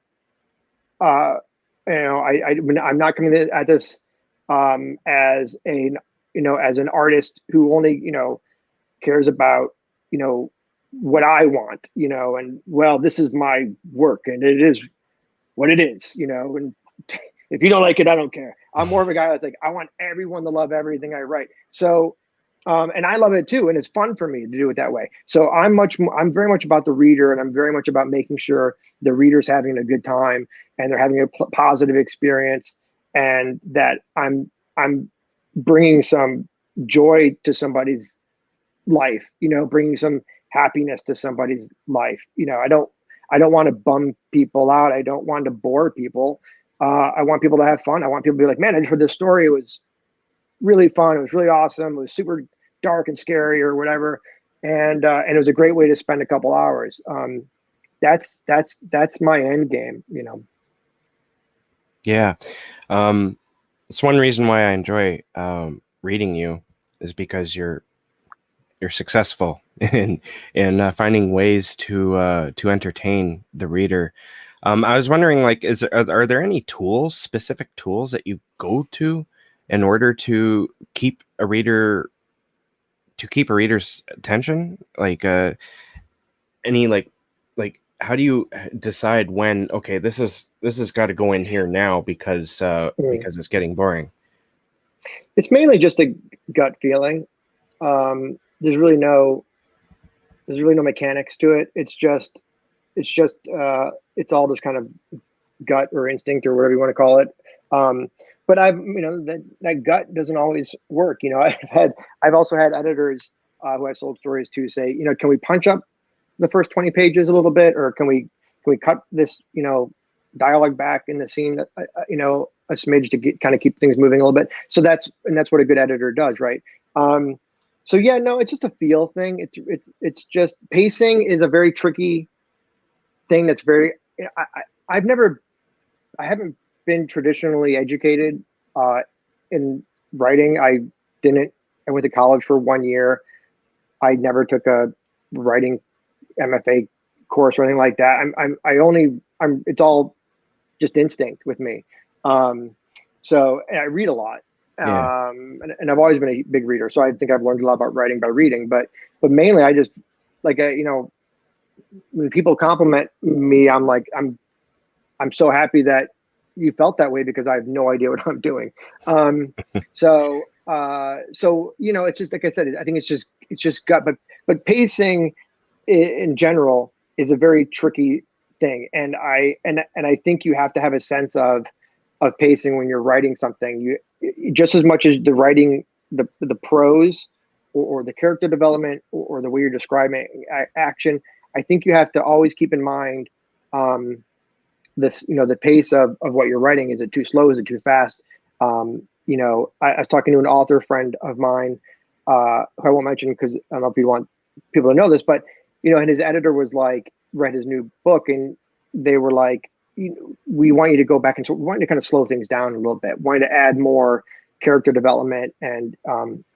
I'm not coming at this as an artist who only cares about what I want, and, well, this is my work and it is what it is, and if you don't like it, I don't care. I'm more of a guy that's like, I want everyone to love everything I write. So And I love it too, and it's fun for me to do it that way. So I'm very much about the reader, and I'm very much about making sure the reader's having a good time and they're having a positive experience, and that I'm bringing some joy to somebody's life, bringing some happiness to somebody's life. I don't want to bum people out. I don't want to bore people. I want people to have fun. I want people to be like, man, I just heard this story. It was really fun. It was really awesome. It was super dark and scary or whatever. And it was a great way to spend a couple hours. That's my end game. Yeah. It's one reason why I enjoy reading you is because you're successful in finding ways to entertain the reader. I was wondering, like, are there any specific tools that you go to in order to keep a reader's attention? Like, any like how do you decide when, okay, this has got to go in here now because it's getting boring? It's mainly just a gut feeling. There's really no mechanics to it. It's all just kind of gut or instinct or whatever you want to call it. But that gut doesn't always work. I've also had editors who I've sold stories to say, can we punch up the first 20 pages a little bit, or can we cut this, dialogue back in the scene, a smidge to kind of keep things moving a little bit. So that's what a good editor does, right? So yeah, no, it's just a feel thing. It's just pacing is a very tricky thing. That's very, I haven't been traditionally educated in writing. I went to college for 1 year. I never took a writing MFA course or anything like that. It's all just instinct with me. So and I read a lot. Yeah. And I've always been a big reader. So I think I've learned a lot about writing by reading, but mainly I just like, when people compliment me, I'm like, I'm so happy that you felt that way, because I have no idea what I'm doing. So it's just, like I said, I think it's just gut, but pacing in general is a very tricky thing. And I think you have to have a sense of pacing when you're writing something. You just as much as the writing, the prose or the character development or the way you're describing action. I think you have to always keep in mind the pace of what you're writing. Is it too slow? Is it too fast? I was talking to an author friend of mine, who I won't mention because I don't know if you want people to know this, but and his editor was like, read his new book, and they were like, we want you to go back, and so we want you to kind of slow things down a little bit. Want you to add more character development and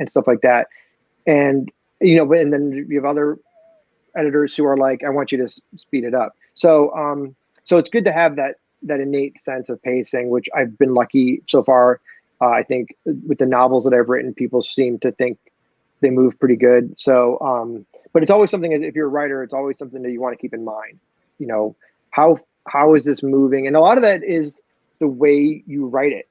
stuff like that. And and then you have other editors who are like, I want you to speed it up. So it's good to have that innate sense of pacing, which I've been lucky so far. I think with the novels that I've written, people seem to think they move pretty good. So, but it's always something, if you're a writer, it's always something that you want to keep in mind. How is this moving? And a lot of that is the way you write it.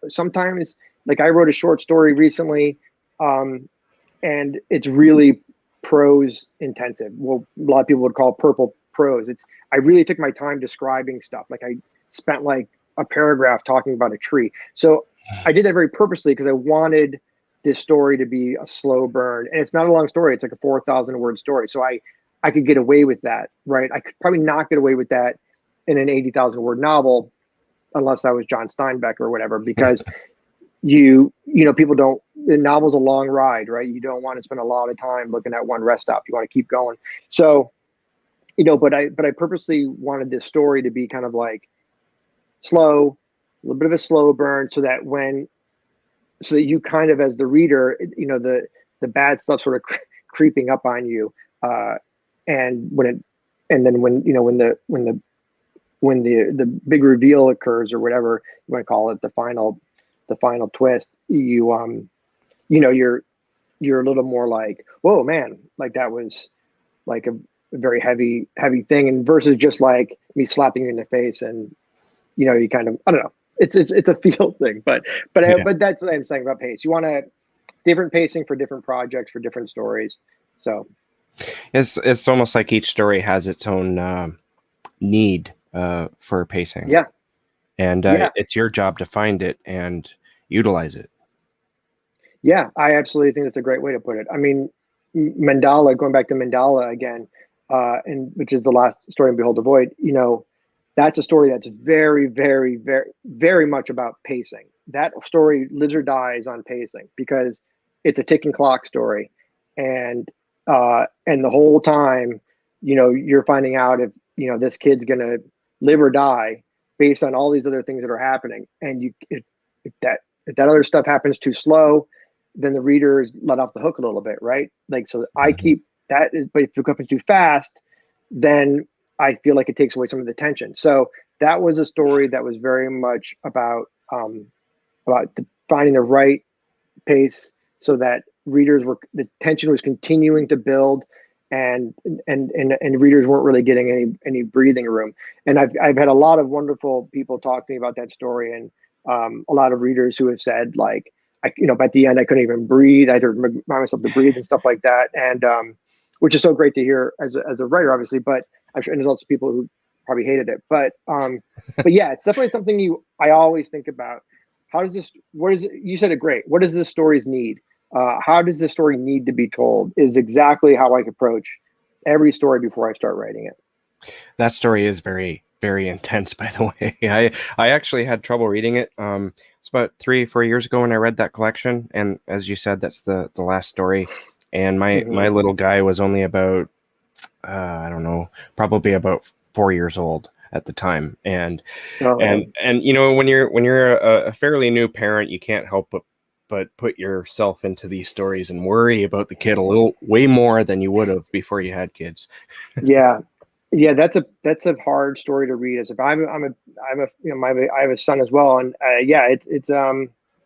Sometimes, like, I wrote a short story recently, and it's really prose intensive. Well, a lot of people would call it purple prose. I really took my time describing stuff. Like, I spent like a paragraph talking about a tree. So I did that very purposely because I wanted this story to be a slow burn. And it's not a long story. It's like a 4,000 word story. So I could get away with that, right? I could probably not get away with that in an 80,000 word novel, unless I was John Steinbeck or whatever, because people don't, the novel's a long ride, right? You don't want to spend a lot of time looking at one rest stop. You want to keep going. So, but I purposely wanted this story to be kind of like slow, a little bit of a slow burn, so that you kind of, as the reader, the bad stuff sort of creeping up on you. And when the big reveal occurs, or whatever you want to call it, the final twist, you're a little more like, whoa, man, like that was like a very heavy thing, and versus just like me slapping you in the face, and you kind of, I don't know, it's a feel thing, but Yeah. but that's what I'm saying about pace. You want to different pacing for different projects for different stories. So It's almost like each story has its own need for pacing. yeah, And yeah, it's your job to find it and utilize it. yeah. I absolutely think that's a great way to put it. I mean, Mandala, going back to Mandala again, and which is the last story in Behold the Void. You know, that's a story that's very, very, very, very much about pacing. That story lives or dies on pacing because it's a ticking clock story, and the whole time, you know, you're finding out if you know this kid's gonna live or die based on all these other things that are happening, and if that other stuff happens too slow, then the reader is let off the hook a little bit, right? Like, so I keep that is, but if it happens too fast, then I feel like it takes away some of the tension. So that was a story that was very much about finding the right pace so that readers were the tension was continuing to build, and readers weren't really getting any breathing room. And I've had a lot of wonderful people talk to me about that story, and a lot of readers who have said like you know, by the end I couldn't even breathe. I had to remind myself to breathe and stuff like that, and which is so great to hear as a writer, obviously. But I'm sure, and there's also people who probably hated it, but yeah, it's definitely something I always think about. How does this? What is it? You said it great. What does this stories need? How does this story need to be told? Is exactly how I approach every story before I start writing it. That story is very, very intense, by the way. I actually had trouble reading it. It's about 3 or 4 years ago when I read that collection, and as you said, that's the last story. And my Mm-hmm. little guy was only about I don't know, probably about 4 years old at the time. Oh, And you know, when you're a fairly new parent, you can't help but put yourself into these stories and worry about the kid a little way more than you would have before you had kids. yeah, yeah. That's a hard story to read. As if I'm a you know I have a son as well, and yeah, it's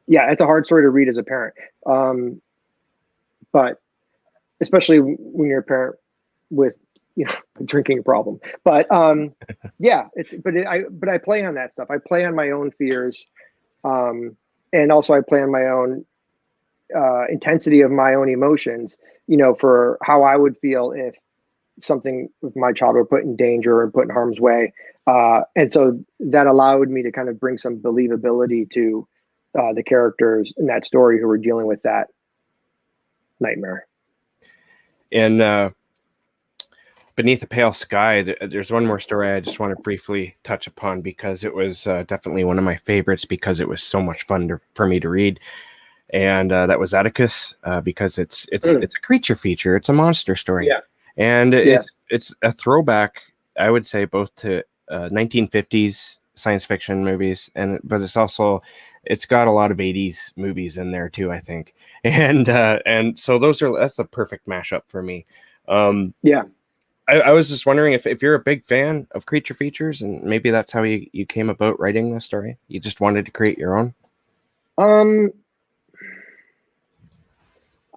yeah, it's a hard story to read as a parent. Um, but especially when you're a parent with you know a drinking problem. But yeah, but I play on that stuff. I play on my own fears, um, and also I play on my own intensity of my own emotions. You know, for how I would feel if something with my child were put in danger or put in harm's way, and so that allowed me to kind of bring some believability to the characters in that story who were dealing with that nightmare. And Beneath a Pale Sky, there's one more story I just want to briefly touch upon because it was definitely one of my favorites because it was so much fun for me to read. And that was Atticus because it's a creature feature, it's a monster story, Yeah, and yeah, it's a throwback, I would say, both to 1950s science fiction movies, but it's got a lot of 80s movies in there too, I think, and so that's a perfect mashup for me. Um, yeah. I was just wondering if you're a big fan of creature features, and maybe that's how you came about writing this story. You just wanted to create your own. Um,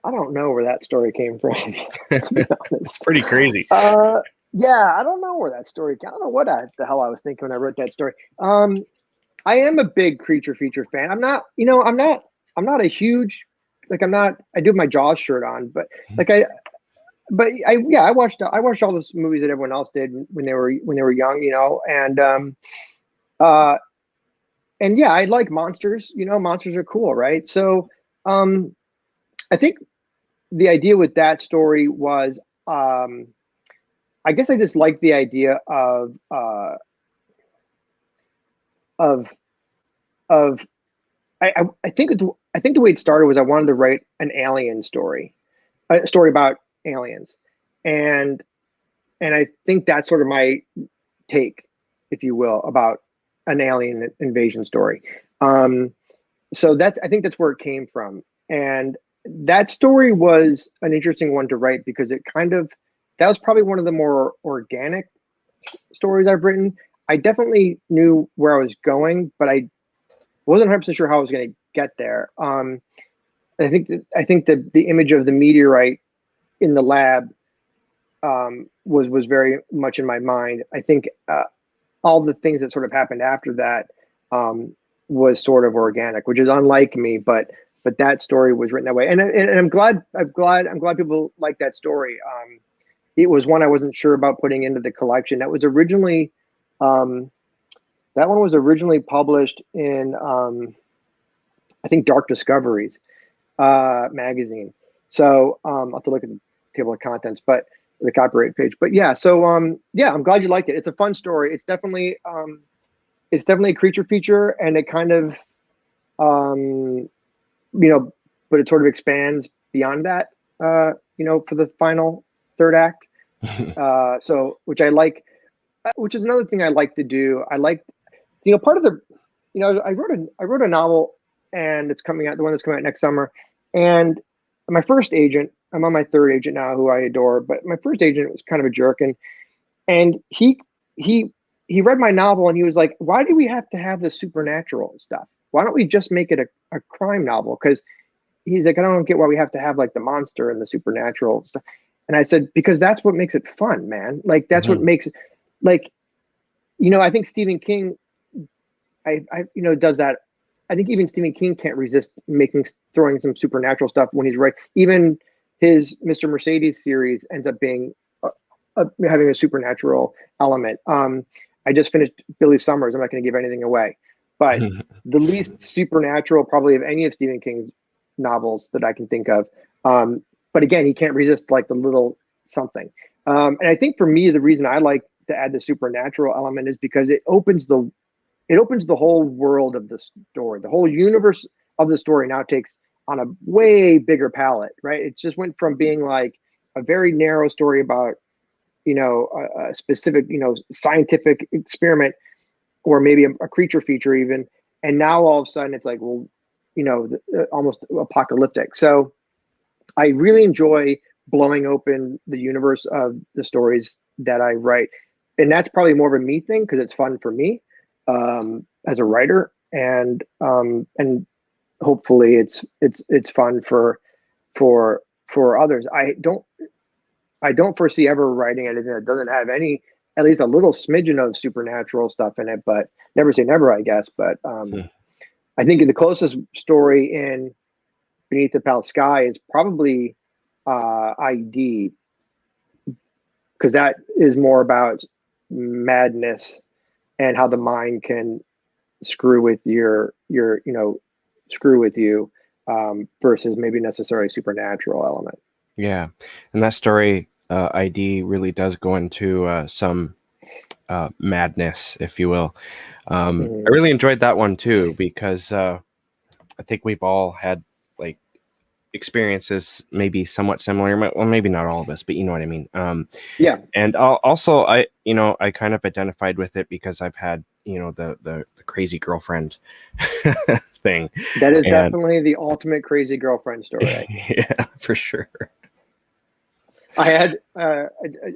I don't know where that story came from, to be It's honest. pretty crazy. Yeah, I don't know where that story came. I don't know what the hell I was thinking when I wrote that story. I am a big creature feature fan. I'm not, you know, I'm not a huge, like, I'm not, I do have my Jaws shirt on, but like, yeah, I watched all those movies that everyone else did when they were young, you know, uh, and yeah, I like monsters, you know, monsters are cool, right? So, um, I think the idea with that story was, um, I guess I just like the idea of of I think I think the way it started was I wanted to write an alien story, a story about aliens, and I think that's sort of my take, if you will, about an alien invasion story. Um, so that's I think that's where it came from, and that story was an interesting one to write because it kind of that was probably one of the more organic stories I've written. I definitely knew where I was going, but I wasn't 100% sure how I was going to get there. I think that the image of the meteorite in the lab was very much in my mind. I think all the things that sort of happened after that um, was sort of organic, which is unlike me, but but that story was written that way. And I'm glad people like that story. It was one I wasn't sure about putting into the collection. That was originally, that one was originally published in, I think, Dark Discoveries magazine. So I'll have to look at the table of contents, but the copyright page. But yeah, so yeah, I'm glad you liked it. It's a fun story. It's definitely a creature feature, and it kind of but it sort of expands beyond that, for the final third act. So which I like, which is another thing I like to do. I like, part of the, I wrote a novel, and it's coming out, the one that's coming out next summer. And my first agent, I'm on my third agent now, who I adore, but my first agent was kind of a jerk, and he read my novel, and he was like, "Why do we have to have this supernatural stuff? Why don't we just make it a crime novel?" Because he's like, "I don't get why we have to have like the monster and the supernatural stuff." And I said, "Because that's what makes it fun, man. Like that's what makes it, like, I think Stephen King, does that. I think even Stephen King can't resist throwing some supernatural stuff when he's right. Even his Mr. Mercedes series ends up being having a supernatural element. I just finished Billy Summers. I'm not going to give anything away, but the least supernatural probably of any of Stephen King's novels that I can think of. But again, he can't resist like the little something. And I think for me, the reason I like to add the supernatural element is because it opens the whole world of the story. The whole universe of the story now takes on a way bigger palette, right? It just went from being like a very narrow story about, a specific, scientific experiment, or maybe a creature feature even. And now all of a sudden it's like, well, almost apocalyptic. So I really enjoy blowing open the universe of the stories that I write. And that's probably more of a me thing, because it's fun for me as a writer, and hopefully it's fun for others. I don't foresee ever writing anything that doesn't have at least a little smidgen of supernatural stuff in it, but never say never, I guess. But I think the closest story in Beneath the Pale Sky is probably ID, because that is more about madness and how the mind can screw with screw with you, versus maybe necessarily supernatural element. Yeah, and that story, ID, really does go into some madness, if you will. I really enjoyed that one too, because I think we've all had like experiences maybe somewhat similar. Well, maybe not all of us, but you know what I mean. Yeah. And also I kind of identified with it because I've had, the crazy girlfriend thing. That is definitely the ultimate crazy girlfriend story. Yeah, for sure. I had, I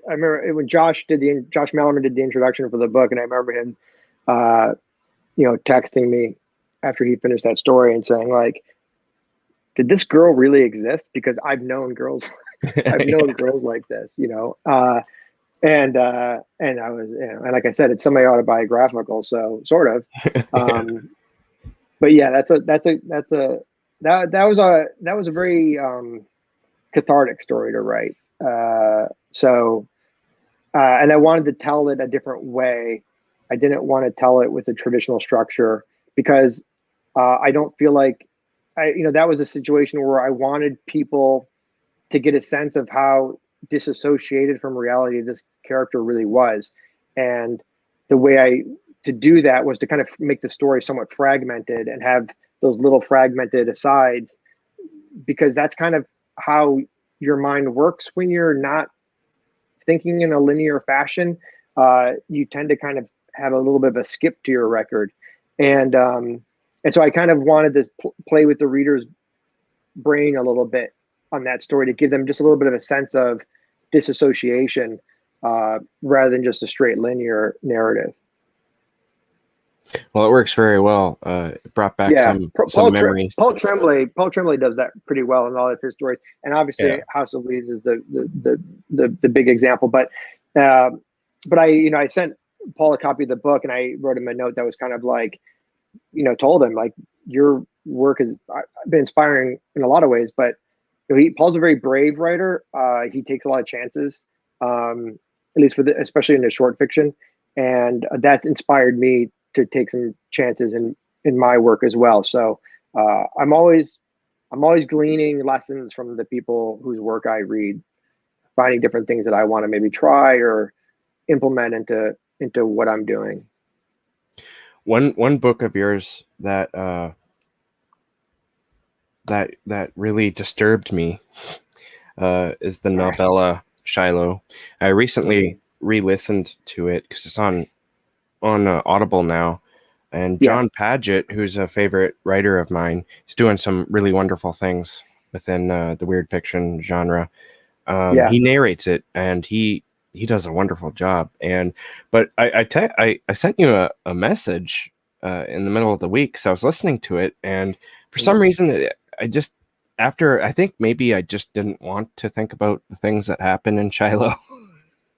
remember when Josh Mellerman did the introduction for the book, and I remember him, texting me after he finished that story and saying, like, did this girl really exist? Because I've known girls, girls like this, and I was, and like I said, it's semi-autobiographical, so sort of, but yeah, that was a very cathartic story to write. And I wanted to tell it a different way. I didn't want to tell it with a traditional structure, because I don't feel like that was a situation where I wanted people to get a sense of how disassociated from reality this character really was. And the way to do that was to kind of make the story somewhat fragmented and have those little fragmented asides, because that's kind of how your mind works when you're not thinking in a linear fashion. You tend to kind of have a little bit of a skip to your record. And so I kind of wanted to play with the reader's brain a little bit on that story, to give them just a little bit of a sense of disassociation, rather than just a straight linear narrative. Well, it works very well. It brought back some memories. Paul Tremblay does that pretty well in all of his stories, and obviously House of Leaves is the big example. But I sent Paul a copy of the book, and I wrote him a note that was kind of like, told him, like, you're work has been inspiring in a lot of ways. But Paul's a very brave writer. He takes a lot of chances, at least especially in the short fiction, and that inspired me to take some chances in my work as well. So I'm always gleaning lessons from the people whose work I read, finding different things that I want to maybe try or implement into what I'm doing. One book of yours that that really disturbed me is the novella Shiloh. I recently re-listened to it because it's on Audible now, and Yeah. John Padgett, who's a favorite writer of mine, is doing some really wonderful things within the weird fiction genre. Yeah. He narrates it, and he does a wonderful job. But I sent you a message in the middle of the week, so I was listening to it, and for some reason, I just after I think maybe I just didn't want to think about the things that happen in Shiloh.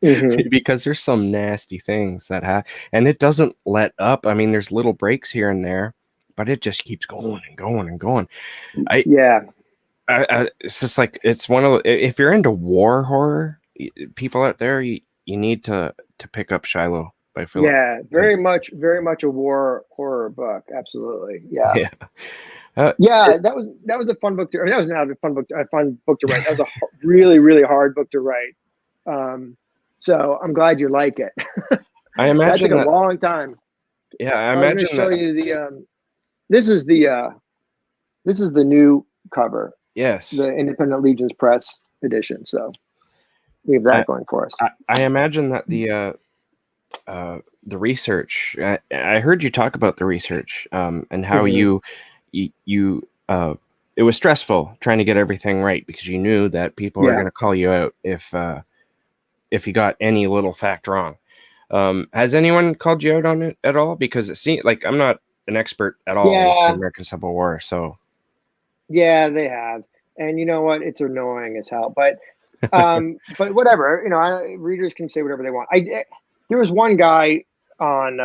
Mm-hmm. Because there's some nasty things that happen, and it doesn't let up. I mean, there's little breaks here and there, but it just keeps going and going and going. Yeah. It's just like it's one of if you're into war horror, people out there, you need to pick up Shiloh by Philip. Yeah. Very much a war horror book. Absolutely. Yeah. Yeah. Yeah, that was a fun book to. That was not a fun book. A fun book to write. That was a really hard book to write. So I'm glad you like it. I That imagine took a that. long time. Yeah, I I was going to imagine show that. you the. This is the new cover, Yes, the Independent Legions Press edition. So we have I, that going for us. I imagine that the research. I heard you talk about the research and how Mhm. you it was stressful trying to get everything right because you knew that people are Yeah. going to call you out if you got any little fact wrong. Has anyone called you out on it at all? Because it seems like I'm not an expert at all with the Yeah. American Civil War, so Yeah, they have. And you know what? It's annoying as hell. But whatever. Readers can say whatever they want. There was one guy on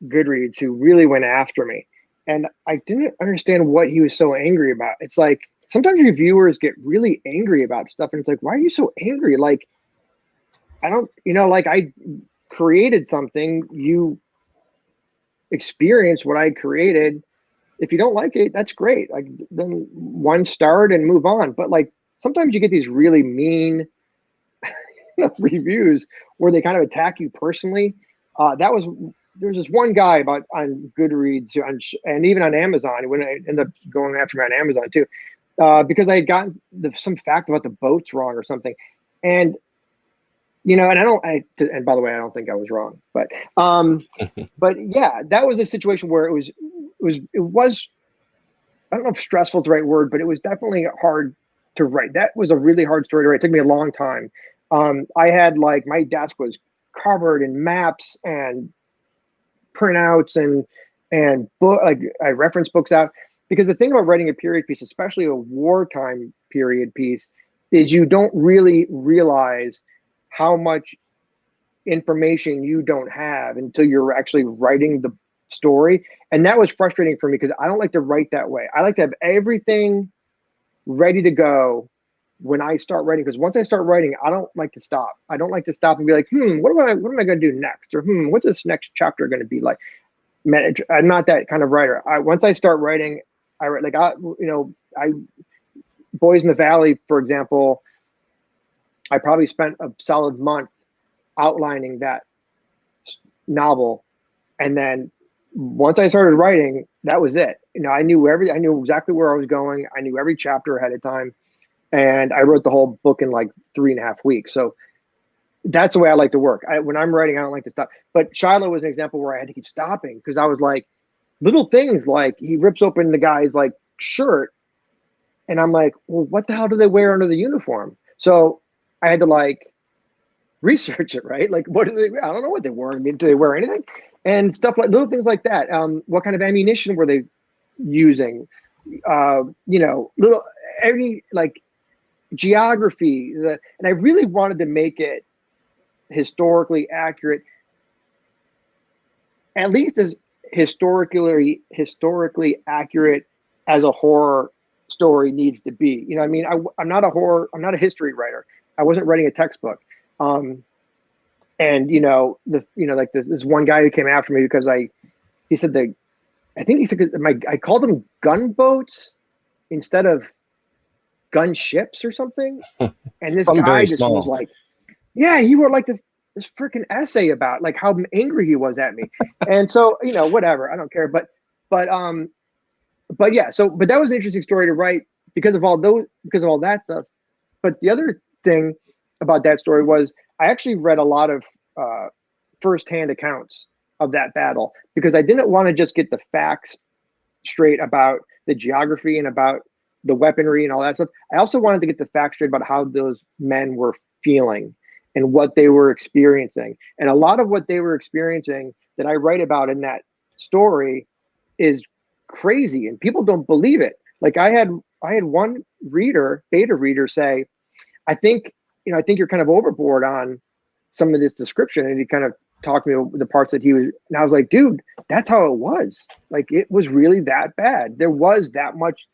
Goodreads who really went after me, and I didn't understand what he was so angry about. It's like sometimes reviewers get really angry about stuff, and it's like, why are you so angry? Like, I don't, like I created something, you experience what I created. If you don't like it, that's great. Like, then one start and move on. But like sometimes you get these really mean reviews where they kind of attack you personally. There's this one guy about on Goodreads and even on Amazon. When I ended up going after me on Amazon too, because I had gotten some fact about the boats wrong or something, and and and by the way, I don't think I was wrong, but yeah, that was a situation where it was I don't know if stressful is the right word, but it was definitely hard to write. That was a really hard story to write. It took me a long time. I had like my desk was covered in maps and printouts and book like I reference books out because the thing about writing a period piece, especially a wartime period piece, is you don't really realize how much information you don't have until you're actually writing the story. And that was frustrating for me because I don't like to write that way. I like to have everything ready to go when I start writing, because once I start writing, I don't like to stop. I don't like to stop and be like, what am I going to do next? Or what's this next chapter going to be like? Man, I'm not that kind of writer. Once I start writing, I write like I Boys in the Valley, for example. I probably spent a solid month outlining that novel, and then once I started writing, that was it. I knew exactly where I was going. I knew every chapter ahead of time, and I wrote the whole book in like 3.5 weeks. So that's the way I like to work. When I'm writing, I don't like to stop. But Shiloh was an example where I had to keep stopping because I was like, little things like he rips open the guy's like shirt, and I'm like, well, what the hell do they wear under the uniform? So I had to like research it, right? Like, what do they? I don't know what they wore. I mean, do they wear anything? And stuff like little things like that. What kind of ammunition were they using? Little any like geography. And I really wanted to make it historically accurate, at least as historically accurate as a horror story needs to be. You know, I mean, I'm not a history writer. I wasn't writing a textbook. And like this one guy who came after me because he said I think he said I called them gunboats instead of gunships or something. And this Something guy very just was small. like, yeah, he wrote like this freaking essay about like how angry he was at me. And so, whatever, I don't care. But yeah, but that was an interesting story to write because of all that stuff. But the other thing about that story was I actually read a lot of firsthand accounts of that battle because I didn't want to just get the facts straight about the geography and about the weaponry and all that stuff. I also wanted to get the facts straight about how those men were feeling and what they were experiencing. And a lot of what they were experiencing that I write about in that story is crazy and people don't believe it. Like I had one beta reader say, I think you're kind of overboard on some of this description. And he kind of talked to me the parts that he was, and I was like, dude, that's how it was. Like it was really that bad. There was that much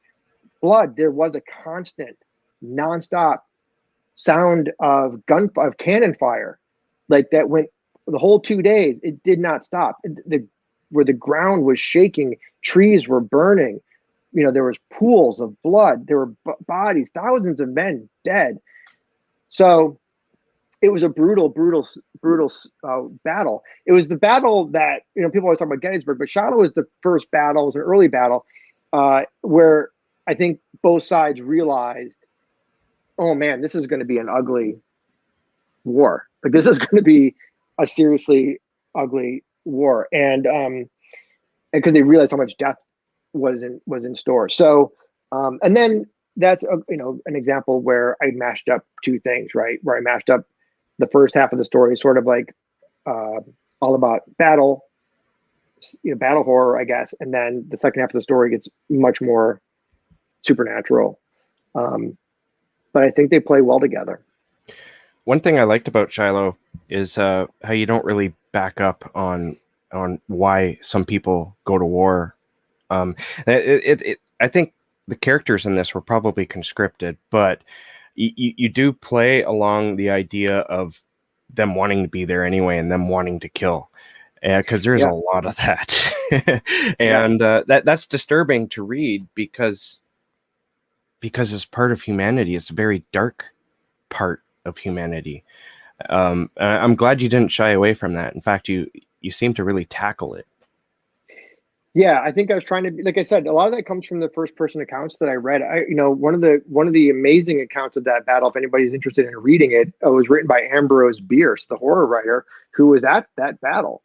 blood. There was a constant, nonstop sound of cannon fire, like that went the whole 2 days. It did not stop. Where the ground was shaking, trees were burning. There was pools of blood. There were bodies, thousands of men dead. So it was a brutal battle. It was the battle that people always talk about Gettysburg, but Shiloh was the first battle. It was an early battle where I think both sides realized, oh man, this is going to be an ugly war. Like this is going to be a seriously ugly war, and because they realized how much death was in store. So, and then that's an example where I mashed up two things, right? Where I mashed up the first half of the story, sort of like all about battle horror, I guess, and then the second half of the story gets much more supernatural. But I think they play well together. One thing I liked about Shiloh is how you don't really back up on why some people go to war. I think the characters in this were probably conscripted, but you do play along the idea of them wanting to be there anyway and them wanting to kill, because there's a lot of that, and that's disturbing to read because it's part of humanity. It's a very dark part of humanity. I'm glad you didn't shy away from that. In fact, you seem to really tackle it. Yeah, I think I was trying to, like I said, a lot of that comes from the first person accounts that I read. One of the amazing accounts of that battle, if anybody's interested in reading it, was written by Ambrose Bierce, the horror writer, who was at that battle.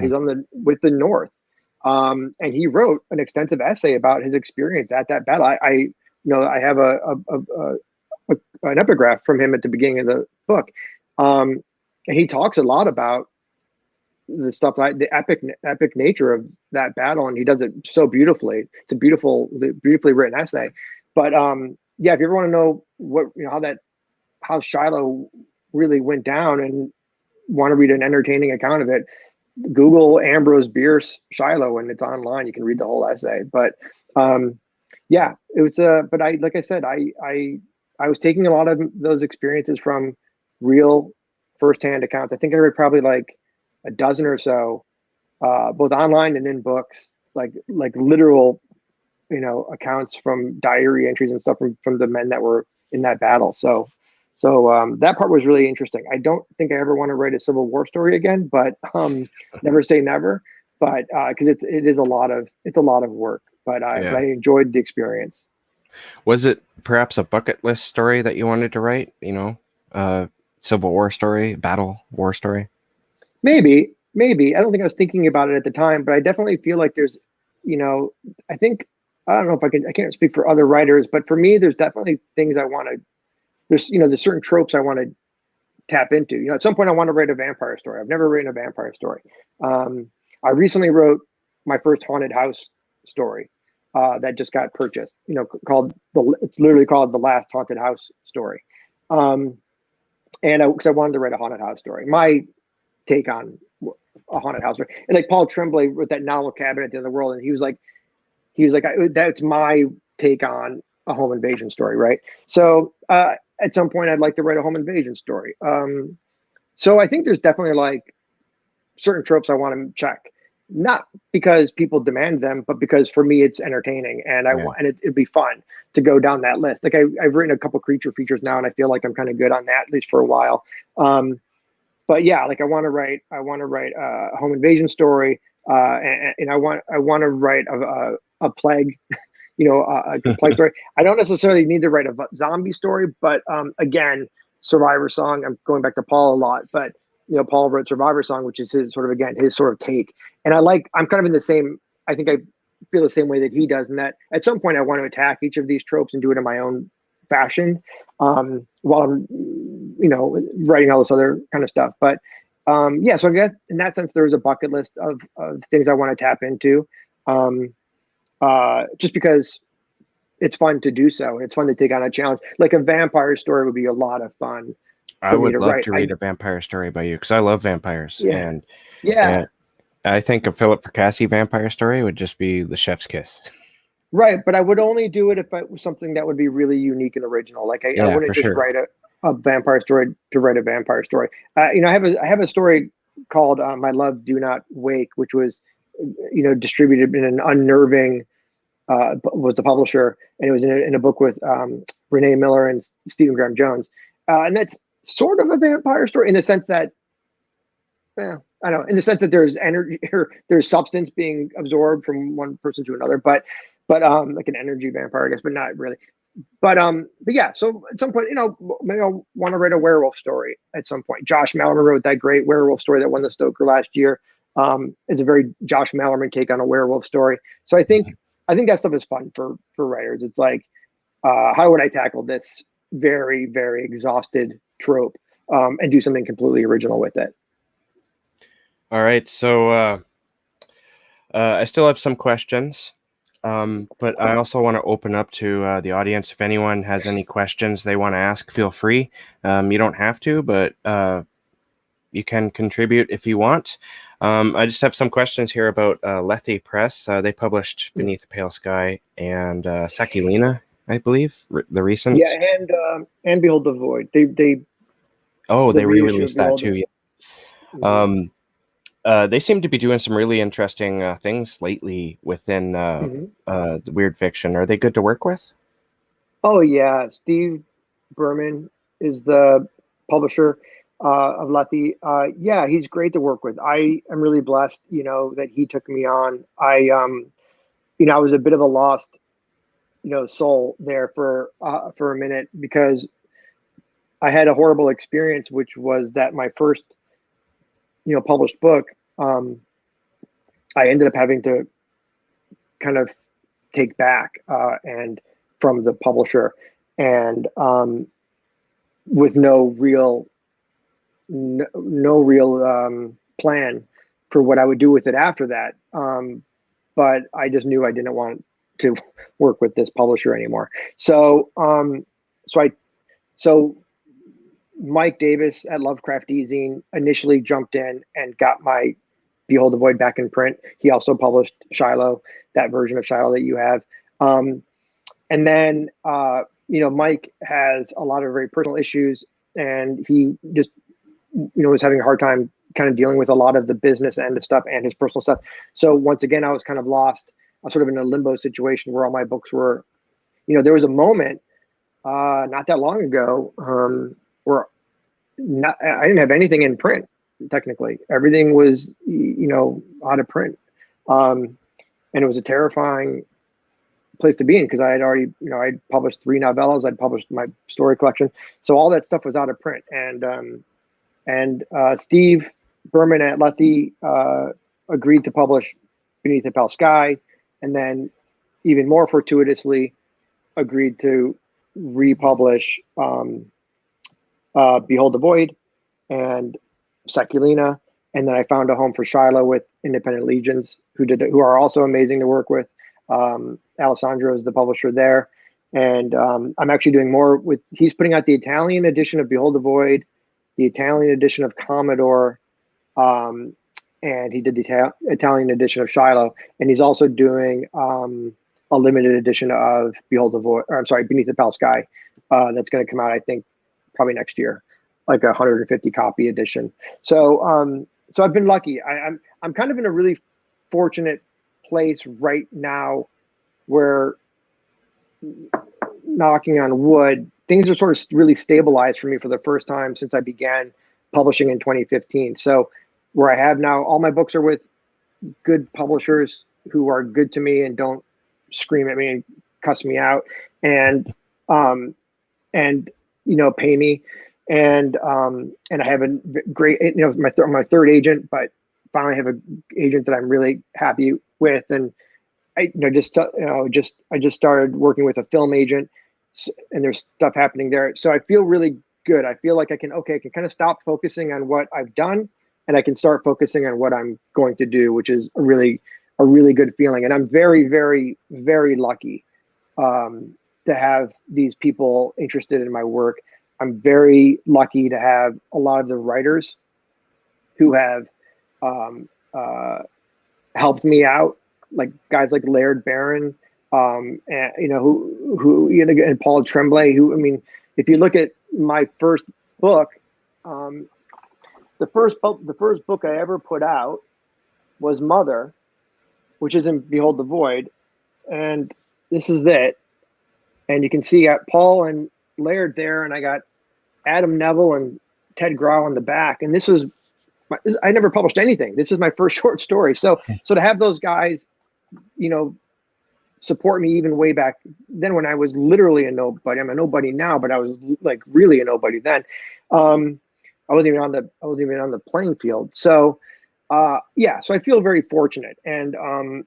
He's with the North, and he wrote an extensive essay about his experience at that battle. I have an epigraph from him at the beginning of the book, and he talks a lot about the stuff, like the epic nature of that battle, and he does it so beautifully. It's a beautifully written essay. But yeah, if you ever want to know what how Shiloh really went down and want to read an entertaining account of it, Google Ambrose Bierce Shiloh and it's online. You can read the whole essay. But yeah, it was but like I said, I was taking a lot of those experiences from real firsthand accounts. I think I read probably like a dozen or so, both online and in books, like literal, accounts from diary entries and stuff from the men that were in that battle. So that part was really interesting. I don't think I ever want to write a Civil War story again, but never say never. But because it's a lot of work, but I enjoyed the experience. Was it perhaps a bucket list story that you wanted to write? Civil War story, battle war story? Maybe. I don't think I was thinking about it at the time, but I definitely feel like there's, I think, I don't know if I can't speak for other writers, but for me, there's definitely things I want to, there's certain tropes I want to tap into. At some point I want to write a vampire story. I've never written a vampire story. I recently wrote my first haunted house story that just got purchased, it's literally called The Last Haunted House Story. And because I wanted to write a haunted house story. My take on a haunted house, and like Paul Tremblay wrote that novel Cabin at the End of the World, and he was like, he was like, that's my take on a home invasion story, right? So at some point, I'd like to write a home invasion story. So I think there's definitely like certain tropes I want to check, not because people demand them, but because for me it's entertaining, and I Yeah. want, and it'd be fun to go down that list. Like I've written a couple creature features now, and I feel like I'm kind of good on that, at least for a while. But yeah, like I want to write a home invasion story, and I want to write a plague, a plague story. I don't necessarily need to write a zombie story, but again, Survivor Song. I'm going back to Paul a lot, but Paul wrote Survivor Song, which is his sort of, again, his sort of take. And I'm kind of in the same. I think I feel the same way that he does, in that at some point I want to attack each of these tropes and do it in my own fashion, while I'm writing all this other kind of stuff. But yeah, so I guess in that sense, there's a bucket list of things I want to tap into, just because it's fun to do so. It's fun to take on a challenge. Like a vampire story would be a lot of fun I for me would to love write. to read a vampire story by you, because I love vampires, Yeah, yeah, and I think a Philip Fracassi vampire story would just be the chef's kiss. right. But I would only do it if it was something that would be really unique and original. Like I Yeah, wouldn't for just sure. write a vampire story to write a vampire story. I have a story called "My Love Do Not Wake," which was distributed in an unnerving. Was the publisher, and it was in a book with Renee Miller and Stephen Graham Jones, and that's sort of a vampire story in the sense that, I don't know, in the sense that there's energy or there's substance being absorbed from one person to another, but like an energy vampire, I guess, but not really. But yeah, so at some point, maybe I'll want to write a werewolf story at some point. Josh Malerman wrote that great werewolf story that won the Stoker last year. It's a very Josh Malerman take on a werewolf story. So I think that stuff is fun for writers. It's like, how would I tackle this very, very exhausted trope, and do something completely original with it? All right, so I still have some questions, but I also want to open up to the audience. If anyone has any questions they want to ask, feel free. You don't have to, but you can contribute if you want. I just have some questions here about Lethe Press. They published Beneath the Pale Sky and Sakilina, I believe, the recent. Yeah, and Behold the Void. They Oh, the they reissue of re-released that Behold the too. Yeah. Mhm. They seem to be doing some really interesting things lately within Mhm. the weird fiction. Are they good to work with? Oh yeah, Steve Berman is the publisher of Lethe. Yeah, he's great to work with. I am really blessed, that he took me on. I was a bit of a lost, soul there for a minute, because I had a horrible experience, which was that my first, published book, I ended up having to kind of take back, and from the publisher, and with no real plan for what I would do with it after that. But I just knew I didn't want to work with this publisher anymore. So so I so Mike Davis at Lovecraft Ezine initially jumped in and got my Behold the Void back in print. He also published Shiloh, that version of Shiloh that you have. And then Mike has a lot of very personal issues, and he just was having a hard time kind of dealing with a lot of the business end of stuff and his personal stuff. So once again, I was kind of lost. I was sort of in a limbo situation where all my books were. There was a moment not that long ago, where I didn't have anything in print. Technically, everything was out of print, and it was a terrifying place to be in, because I had already, I'd published 3 novellas, I'd published my story collection, so all that stuff was out of print. And Steve Berman at Lethe agreed to publish Beneath the Pale Sky, and then even more fortuitously agreed to republish Behold the Void and Sakilina. And then I found a home for Shiloh with Independent Legions, who are also amazing to work with. Alessandro is the publisher there. And I'm actually doing more with, he's putting out the Italian edition of Behold the Void, the Italian edition of Commodore, and he did the Italian edition of Shiloh. And he's also doing a limited edition of Behold the Void, or I'm sorry, Beneath the Pale Sky, that's going to come out, I think, probably next year, like a 150 copy edition. So, so I've been lucky. I'm kind of in a really fortunate place right now where, knocking on wood, things are sort of really stabilized for me for the first time since I began publishing in 2015. So where I have now, all my books are with good publishers who are good to me and don't scream at me and cuss me out, and and pay me, and I have a great, my third agent, but finally have an agent that I'm really happy with. And I just started working with a film agent, and there's stuff happening there. So I feel really good. I feel like I can kind of stop focusing on what I've done, and I can start focusing on what I'm going to do, which is a really good feeling. And I'm very, very, very lucky to have these people interested in my work. I'm very lucky to have a lot of the writers who have um, uh, helped me out, like guys like Laird Barron, and and Paul Tremblay. Who, I mean, if you look at my first book, the first book I ever put out was Mother, which is in Behold the Void, and this is it. And you can see I got Paul and Laird there, and I got Adam Neville and Ted Grau on the back. And I never published anything. This is my first short story. So to have those guys, support me even way back then when I was literally a nobody. I'm a nobody now, but I was like really a nobody then. I wasn't even on the playing field. So yeah, so I feel very fortunate, and I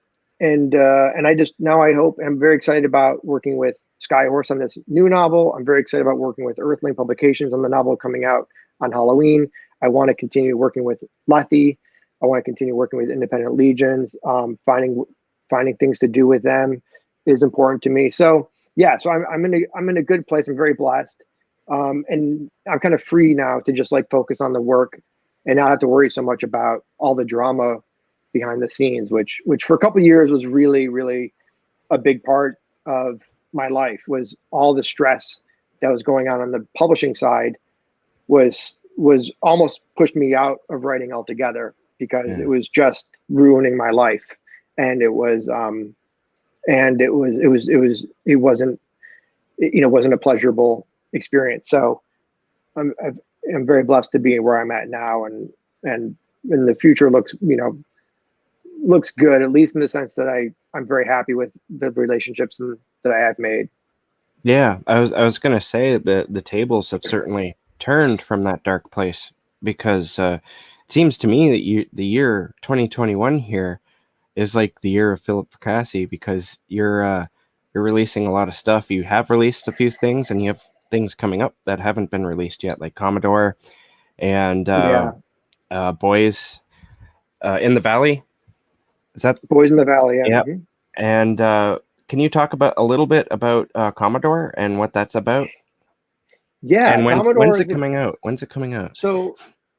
just, now I hope, I'm very excited about working with Skyhorse on this new novel. I'm very excited about working with Earthling Publications on the novel coming out on Halloween. I want to continue working with Lethe. I want to continue working with Independent Legions. Finding things to do with them is important to me. So yeah, so I'm in a good place. I'm very blessed, and I'm kind of free now to just like focus on the work and not have to worry so much about all the drama behind the scenes, which for a couple of years was really, really a big part of my life. Was all the stress that was going on the publishing side was almost pushed me out of writing altogether, because it was just ruining my life. And it wasn't wasn't a pleasurable experience. So I'm very blessed to be where I'm at now, and the future looks good, at least in the sense that I'm very happy with the relationships that I have made. Yeah, I was gonna say that the tables have certainly turned from that dark place, because it seems to me that the year 2021 here is like the year of Philip Fracassi, because you're releasing a lot of stuff. You have released a few things, and you have things coming up that haven't been released yet, like Commodore and Yeah, Boys in the Valley. Is that? Boys in the Valley. Yeah. Yeah. Mhm. And can you talk about a little bit about Commodore and what that's about? Yeah, And when's Commodore it is coming out? When's it coming out? so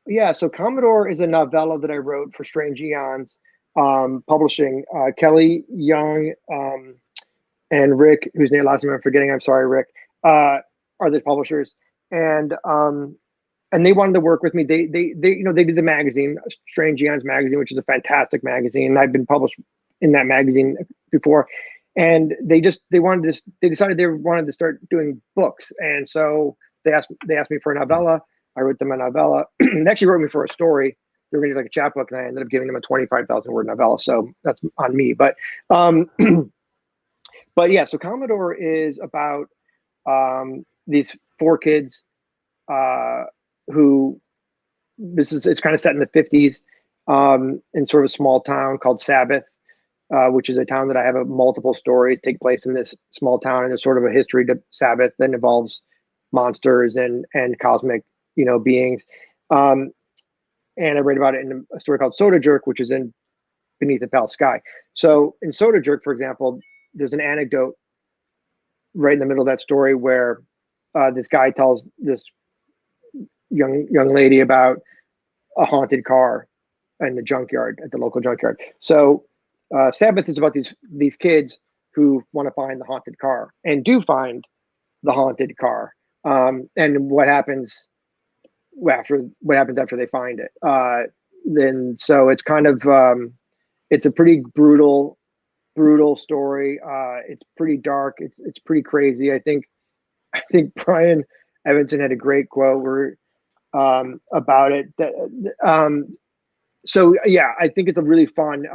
yeah, so Commodore is a novella that I wrote for Strange Eons Publishing. Kelly Young and Rick, whose last name I'm forgetting, I'm sorry, Rick, are the publishers. And they wanted to work with me. They they did the magazine, Strange Eons magazine, which is a fantastic magazine. I've been published in that magazine before. And they decided they wanted to start doing books. And so they asked me for a novella. I wrote them a novella. They actually wrote me for a story. They were going to do like a chapbook, and I ended up giving them a 25,000 word novella. So that's on me. But but yeah, so Commodore is about these four kids uh, who, it's kind of set in the 50s, in sort of a small town called Sabbath, which is a town that I have multiple stories take place in this small town, and there's sort of a history to Sabbath that involves monsters and cosmic beings. Um, and I read about it in a story called Soda Jerk, which is in Beneath the Pale Sky. So in Soda Jerk, for example, there's an anecdote right in the middle of that story where this guy tells this young lady about a haunted car in the junkyard, at the local junkyard. So Sabbath is about these kids who want to find the haunted car and do find the haunted car, and what happens after they find it. Then so it's kind of it's a pretty brutal story. It's pretty dark. It's pretty crazy. I think Brian Evanson had a great quote where about it. So yeah, I think it's a really fun.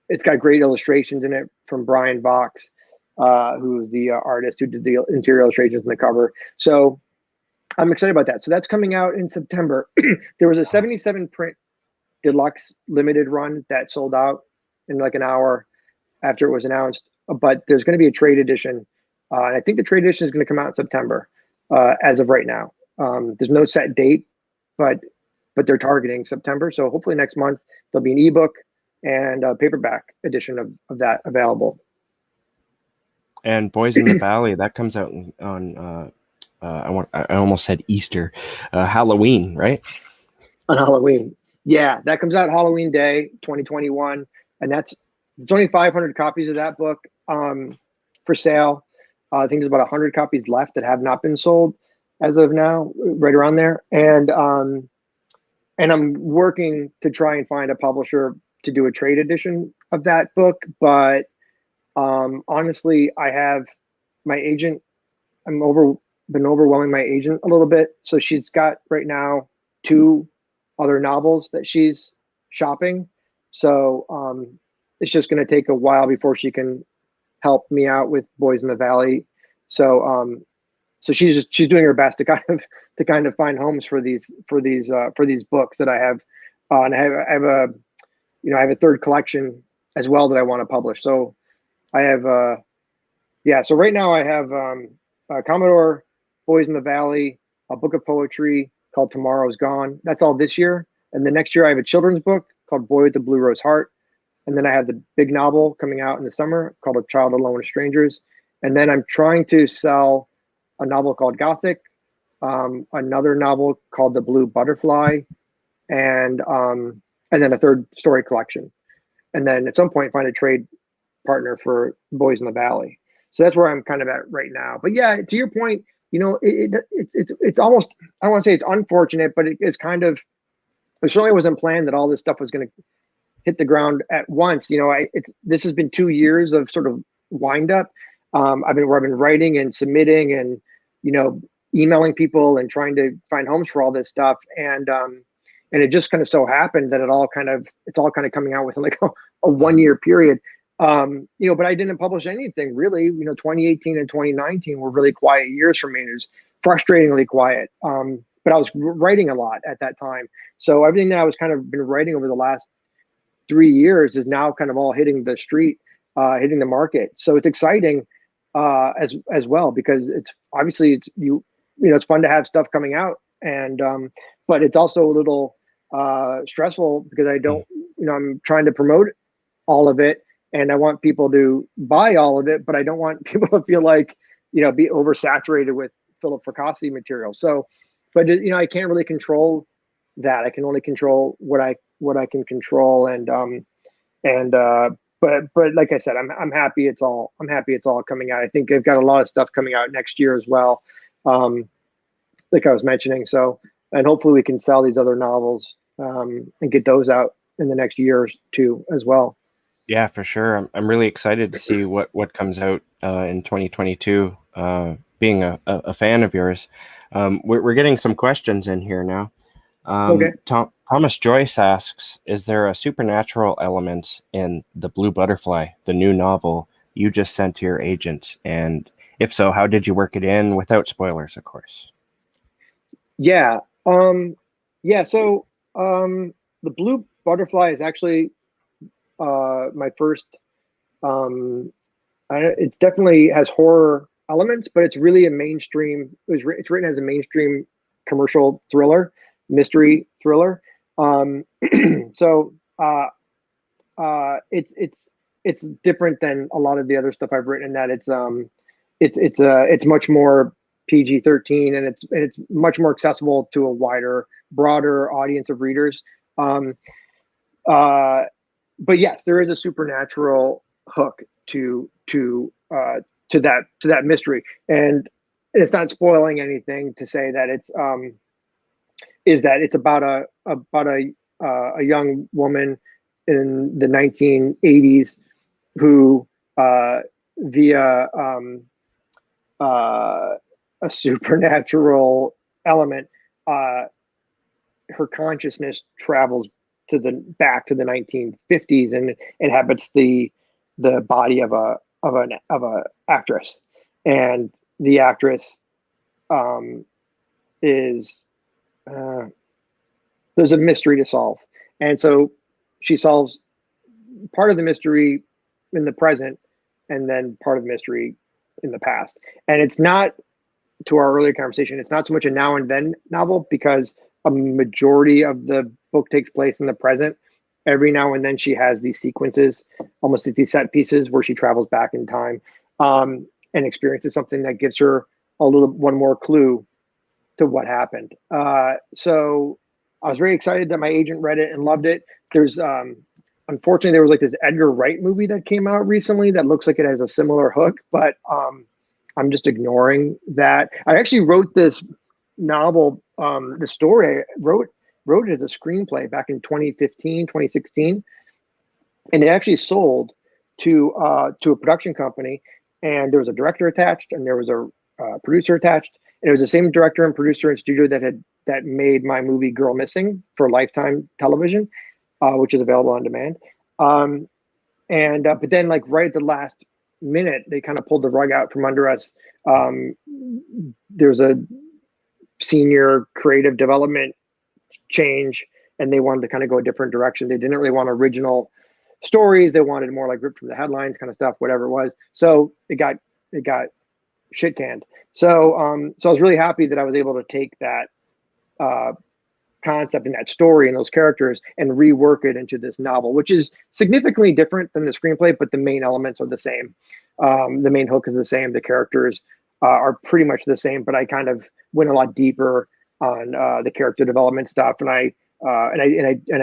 It's got great illustrations in it from Brian Vox, who's the artist who did the interior illustrations in the cover. So I'm excited about that. So that's coming out in September. There was a 77 print deluxe limited run that sold out in like an hour after it was announced. But there's going to be a trade edition, and I think the trade edition is going to come out in September, as of right now. There's no set date, but they're targeting September. So hopefully next month there'll be an ebook and a paperback edition of that available. And Boys in the Valley, that comes out on I almost said Easter, Halloween, right? On Halloween. Yeah, that comes out Halloween Day 2021, and there's only 500 copies of that book for sale. I think there's about 100 copies left that have not been sold as of now, right around there. And I'm working to try and find a publisher to do a trade edition of that book. But honestly, I have my agent. Been overwhelming my agent a little bit. So she's got right now 2 other novels that she's shopping. So it's just going to take a while before she can help me out with Boys in the Valley. So so she's doing her best to kind of find homes for these books that I have, and I have a third collection as well that I want to publish. So I have so right now I have Commodore, Boys in the Valley, a book of poetry called Tomorrow's Gone. That's all this year. And the next year I have a children's book called Boy with the Blue Rose Heart. And then I have the big novel coming out in the summer called A Child Alone with Strangers. And then I'm trying to sell a novel called Gothic, another novel called The Blue Butterfly, and then a third story collection. And then at some point find a trade partner for Boys in the Valley. So that's where I'm kind of at right now. But yeah, to your point, it's almost, I don't want to say it's unfortunate, but it's kind of, it certainly wasn't planned that all this stuff was going to hit the ground at once. This has been 2 years of sort of wind up. I've been writing and submitting and, emailing people and trying to find homes for all this stuff. And it just kind of so happened that it's all kind of coming out within like a 1 year period. But I didn't publish anything really. 2018 and 2019 were really quiet years for me. It was frustratingly quiet. But I was writing a lot at that time. So everything that I was kind of been writing over the last 3 years is now kind of all hitting the street, hitting the market. So it's exciting as well, because it's obviously it's fun to have stuff coming out, and but it's also a little stressful because I don't, I'm trying to promote all of it. And I want people to buy all of it, but I don't want people to feel like, be oversaturated with Philip Fracassi material. So, but I can't really control that. I can only control what I can control. But like I said, I'm happy it's all coming out. I think they've got a lot of stuff coming out next year as well, like I was mentioning. So, and hopefully we can sell these other novels and get those out in the next year or two as well. Yeah, for sure. I'm really excited to see what comes out in 2022. Being a fan of yours, we're getting some questions in here now. Okay. Thomas Joyce asks, is there a supernatural element in The Blue Butterfly, the new novel you just sent to your agent? And if so, how did you work it in without spoilers, of course? Yeah. So The Blue Butterfly is actually my first. It definitely has horror elements, but it's really a mainstream. It's written as a mainstream commercial thriller, mystery thriller. So it's different than a lot of the other stuff I've written in that it's much more PG-13, and it's much more accessible to a broader audience of readers. But yes, there is a supernatural hook to that mystery. And it's not spoiling anything to say that it's about a young woman in the 1980s who via a supernatural element, her consciousness travels back to the 1950s and inhabits the body of a actress, and the actress is there's a mystery to solve, and so she solves part of the mystery in the present, and then part of the mystery in the past. And it's not, to our earlier conversation, it's not so much a now and then novel because a majority of the book takes place in the present. Every now and then she has these sequences, almost like these set pieces where she travels back in time and experiences something that gives her one more clue to what happened. So I was very excited that my agent read it and loved it. There's unfortunately there was like this Edgar Wright movie that came out recently that looks like it has a similar hook, but I'm just ignoring that. I actually wrote this novel, the story I wrote it as a screenplay back in 2015, 2016, and it actually sold to a production company, and there was a director attached and there was a producer attached, and it was the same director and producer and studio that made my movie Girl Missing for Lifetime Television, which is available on demand. But then, like, right at the last minute, they kind of pulled the rug out from under us. There's a senior creative development change, and they wanted to kind of go a different direction. They didn't really want original stories. They wanted more like ripped from the headlines kind of stuff, whatever it was. So it got shit canned. So I was really happy that I was able to take that concept and that story and those characters and rework it into this novel, which is significantly different than the screenplay, but the main elements are the same. The main hook is the same. The characters are pretty much the same, but I kind of went a lot deeper on the character development stuff, and I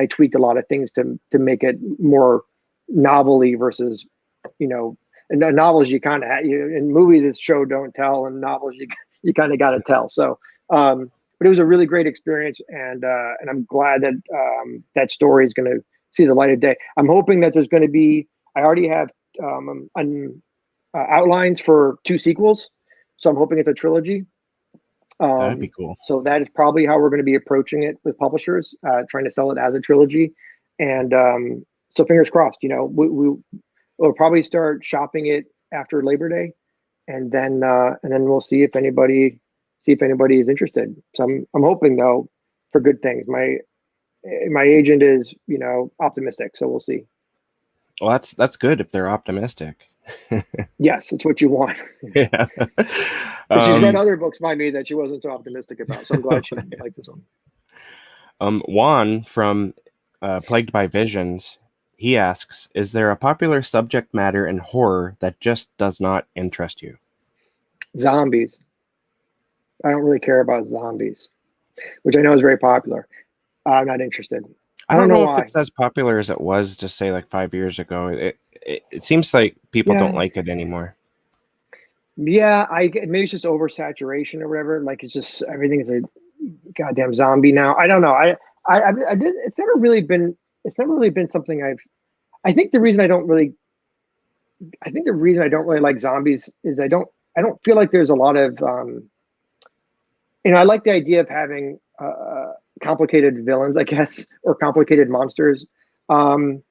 tweaked a lot of things to make it more novelty versus, and novels you kind of in movies it's show don't tell, and novels you kind of got to tell. So but it was a really great experience, and I'm glad that that story is going to see the light of day. I'm hoping that there's going to be, I already have outlines for 2 sequels, so I'm hoping it's a trilogy. That'd be cool. So that is probably how we're going to be approaching it with publishers, trying to sell it as a trilogy. And so fingers crossed, we'll probably start shopping it after Labor Day, and then we'll see if anybody is interested. So I'm hoping, though, for good things. My agent is, optimistic, so we'll see. Well, that's good if they're optimistic. Yes, it's what you want. Yeah. But she's read other books by me that she wasn't so optimistic about, so I'm glad she liked this one. Juan from Plagued by Visions, he asks, is there a popular subject matter in horror that just does not interest you? Zombies. I don't really care about zombies, which I know is very popular. I'm not interested. I don't know if why. it's as popular as it was just say like 5 years ago. It seems like people don't like it anymore. Yeah, maybe it's just oversaturation or whatever. Like, it's just everything's a goddamn zombie now. I don't know. I did. It's never really been something I think the reason I don't really like zombies is I don't feel like there's a lot of I like the idea of having complicated villains, I guess, or complicated monsters. Zombies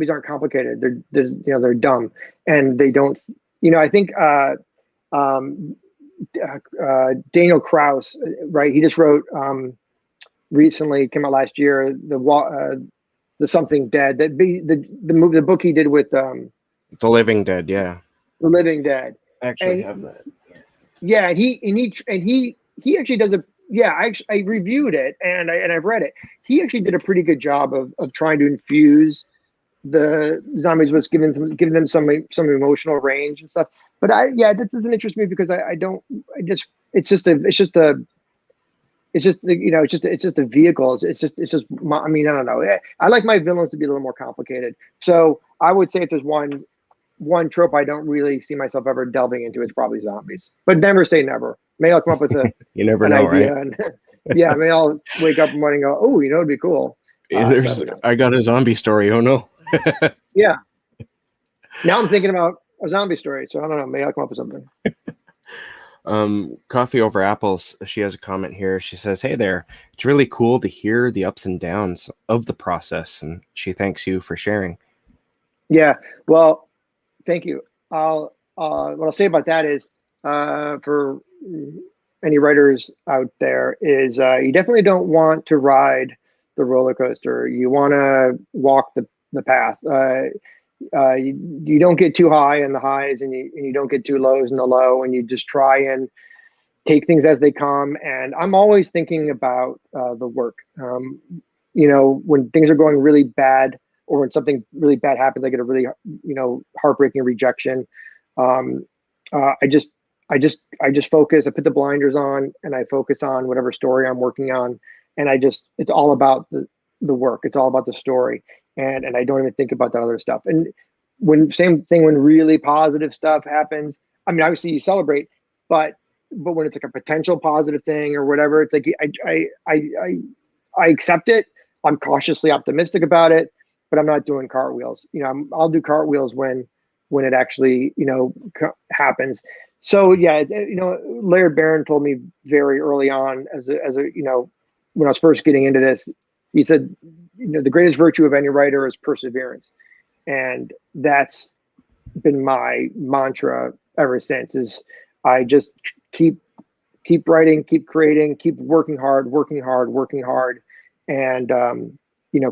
aren't complicated. They're dumb, and they don't. I think Daniel Krauss, right? He just wrote recently, came out last year, the Something Dead. The book he did with The Living Dead, yeah. The Living Dead. I actually have that. Yeah, and he actually does a. Yeah, I reviewed it and I've read it. He actually did a pretty good job of trying to infuse the zombies with giving them some emotional range and stuff. But that doesn't interest me because it's just a it's just it's just a vehicle. I mean, I don't know. I like my villains to be a little more complicated. So I would say if there's one trope I don't really see myself ever delving into, it's probably zombies. But never say never. Maybe I'll come up with You never an know, idea, right? and yeah, maybe I'll wake up in the morning and go, oh, it'd be cool. So you know, I got a zombie story. Oh no. yeah. Now I'm thinking about a zombie story, so I don't know. Maybe I'll come up with something. Coffee over apples. She has a comment here. She says, "Hey there. It's really cool to hear the ups and downs of the process, and she thanks you for sharing." Yeah. Well, thank you. What I'll say about that is, for any writers out there, is you definitely don't want to ride the roller coaster. You want to walk the path. You don't get too high in the highs, and you don't get too lows in the low, and you just try and take things as they come. And I'm always thinking about the work. When things are going really bad, or when something really bad happens, I get a really heartbreaking rejection. Um, I just focus. I put the blinders on, and I focus on whatever story I'm working on, and it's all about the work. It's all about the story, and I don't even think about the other stuff. And same thing when really positive stuff happens. I mean, obviously you celebrate, but when it's like a potential positive thing or whatever, it's like I accept it. I'm cautiously optimistic about it, but I'm not doing cartwheels. I'll do cartwheels when it actually happens. So yeah, Laird Barron told me very early on, when I was first getting into this, he said, the greatest virtue of any writer is perseverance, and that's been my mantra ever since. Is I just keep writing, keep creating, keep working hard, and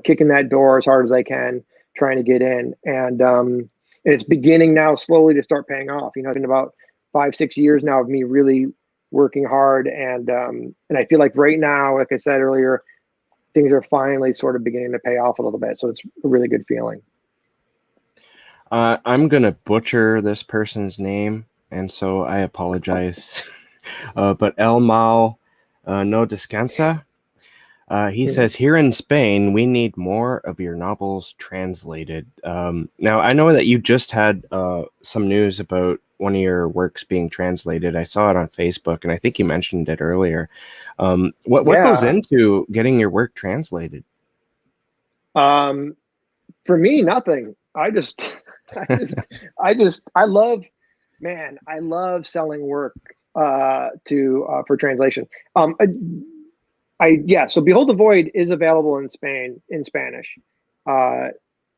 kicking that door as hard as I can, trying to get in, and it's beginning now slowly to start paying off. It's been about 5-6 years now of me really working hard, and I feel like right now, like I said earlier, things are finally sort of beginning to pay off a little bit. So it's a really good feeling. I'm gonna butcher this person's name, and so I apologize. But El Mal No Descansa. He says, "Here in Spain, we need more of your novels translated." Now, I know that you just had some news about one of your works being translated. I saw it on Facebook, and I think you mentioned it earlier. What goes Yeah. into getting your work translated? For me, nothing. I love, man, I love selling work for translation. Yeah. So Behold the Void is available in Spain in Spanish. Uh,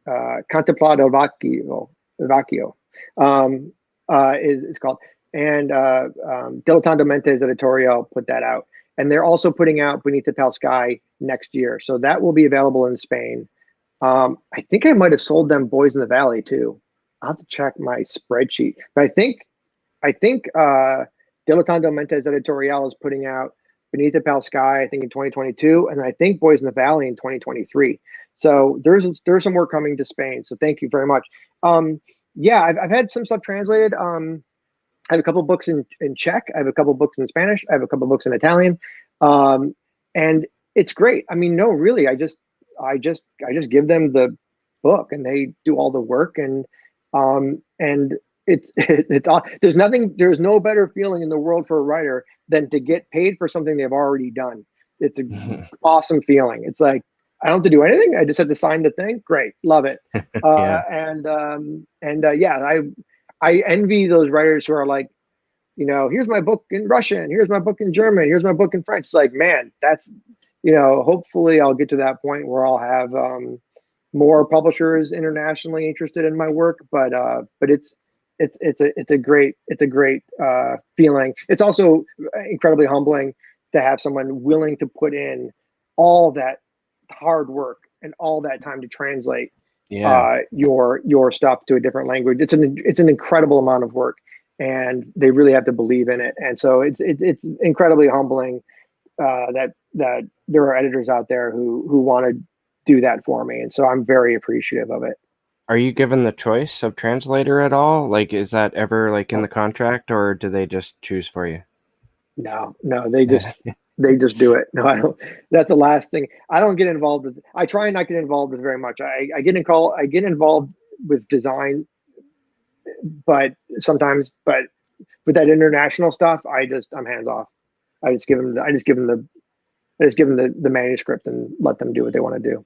Contemplado Vacío, is called, and Dilettante Mentes Editorial put that out, and they're also putting out Beneath the Pale Sky next year, so that will be available in Spain. I think I might have sold them Boys in the Valley too. I'll have to check my spreadsheet, but I think Dilettante Mentes Editorial is putting out Beneath the Pale Sky, I think in 2022, and I think Boys in the Valley in 2023. So there's some work coming to Spain. So thank you very much. Yeah, I've had some stuff translated. I have a couple books in Czech. I have a couple books in Spanish. I have a couple books in Italian, and it's great. I mean, no, really, I just give them the book, and they do all the work, and it's all, there's no better feeling in the world for a writer than to get paid for something they've already done. It's an awesome feeling. It's like I don't have to do anything. I just have to sign the thing. Great, love it. Yeah. Yeah, I envy those writers who are like, here's my book in Russian, here's my book in German, here's my book in French. It's like, man, that's, hopefully I'll get to that point where I'll have more publishers internationally interested in my work. But it's a great feeling. It's also incredibly humbling to have someone willing to put in all that hard work and all that time to translate Yeah. your stuff to a different language. It's an incredible amount of work, and they really have to believe in it. And so it's incredibly humbling that there are editors out there who want to do that for me, and so I'm very appreciative of it. Are you given the choice of translator at all? Like, is that ever like in the contract, or do they just choose for you? No, they just They just do it. No, I don't. That's the last thing. I don't get involved with. I try and not get involved with very much. I get involved with design, but sometimes, but with that international stuff, I'm hands off. I just give them the manuscript and let them do what they want to do.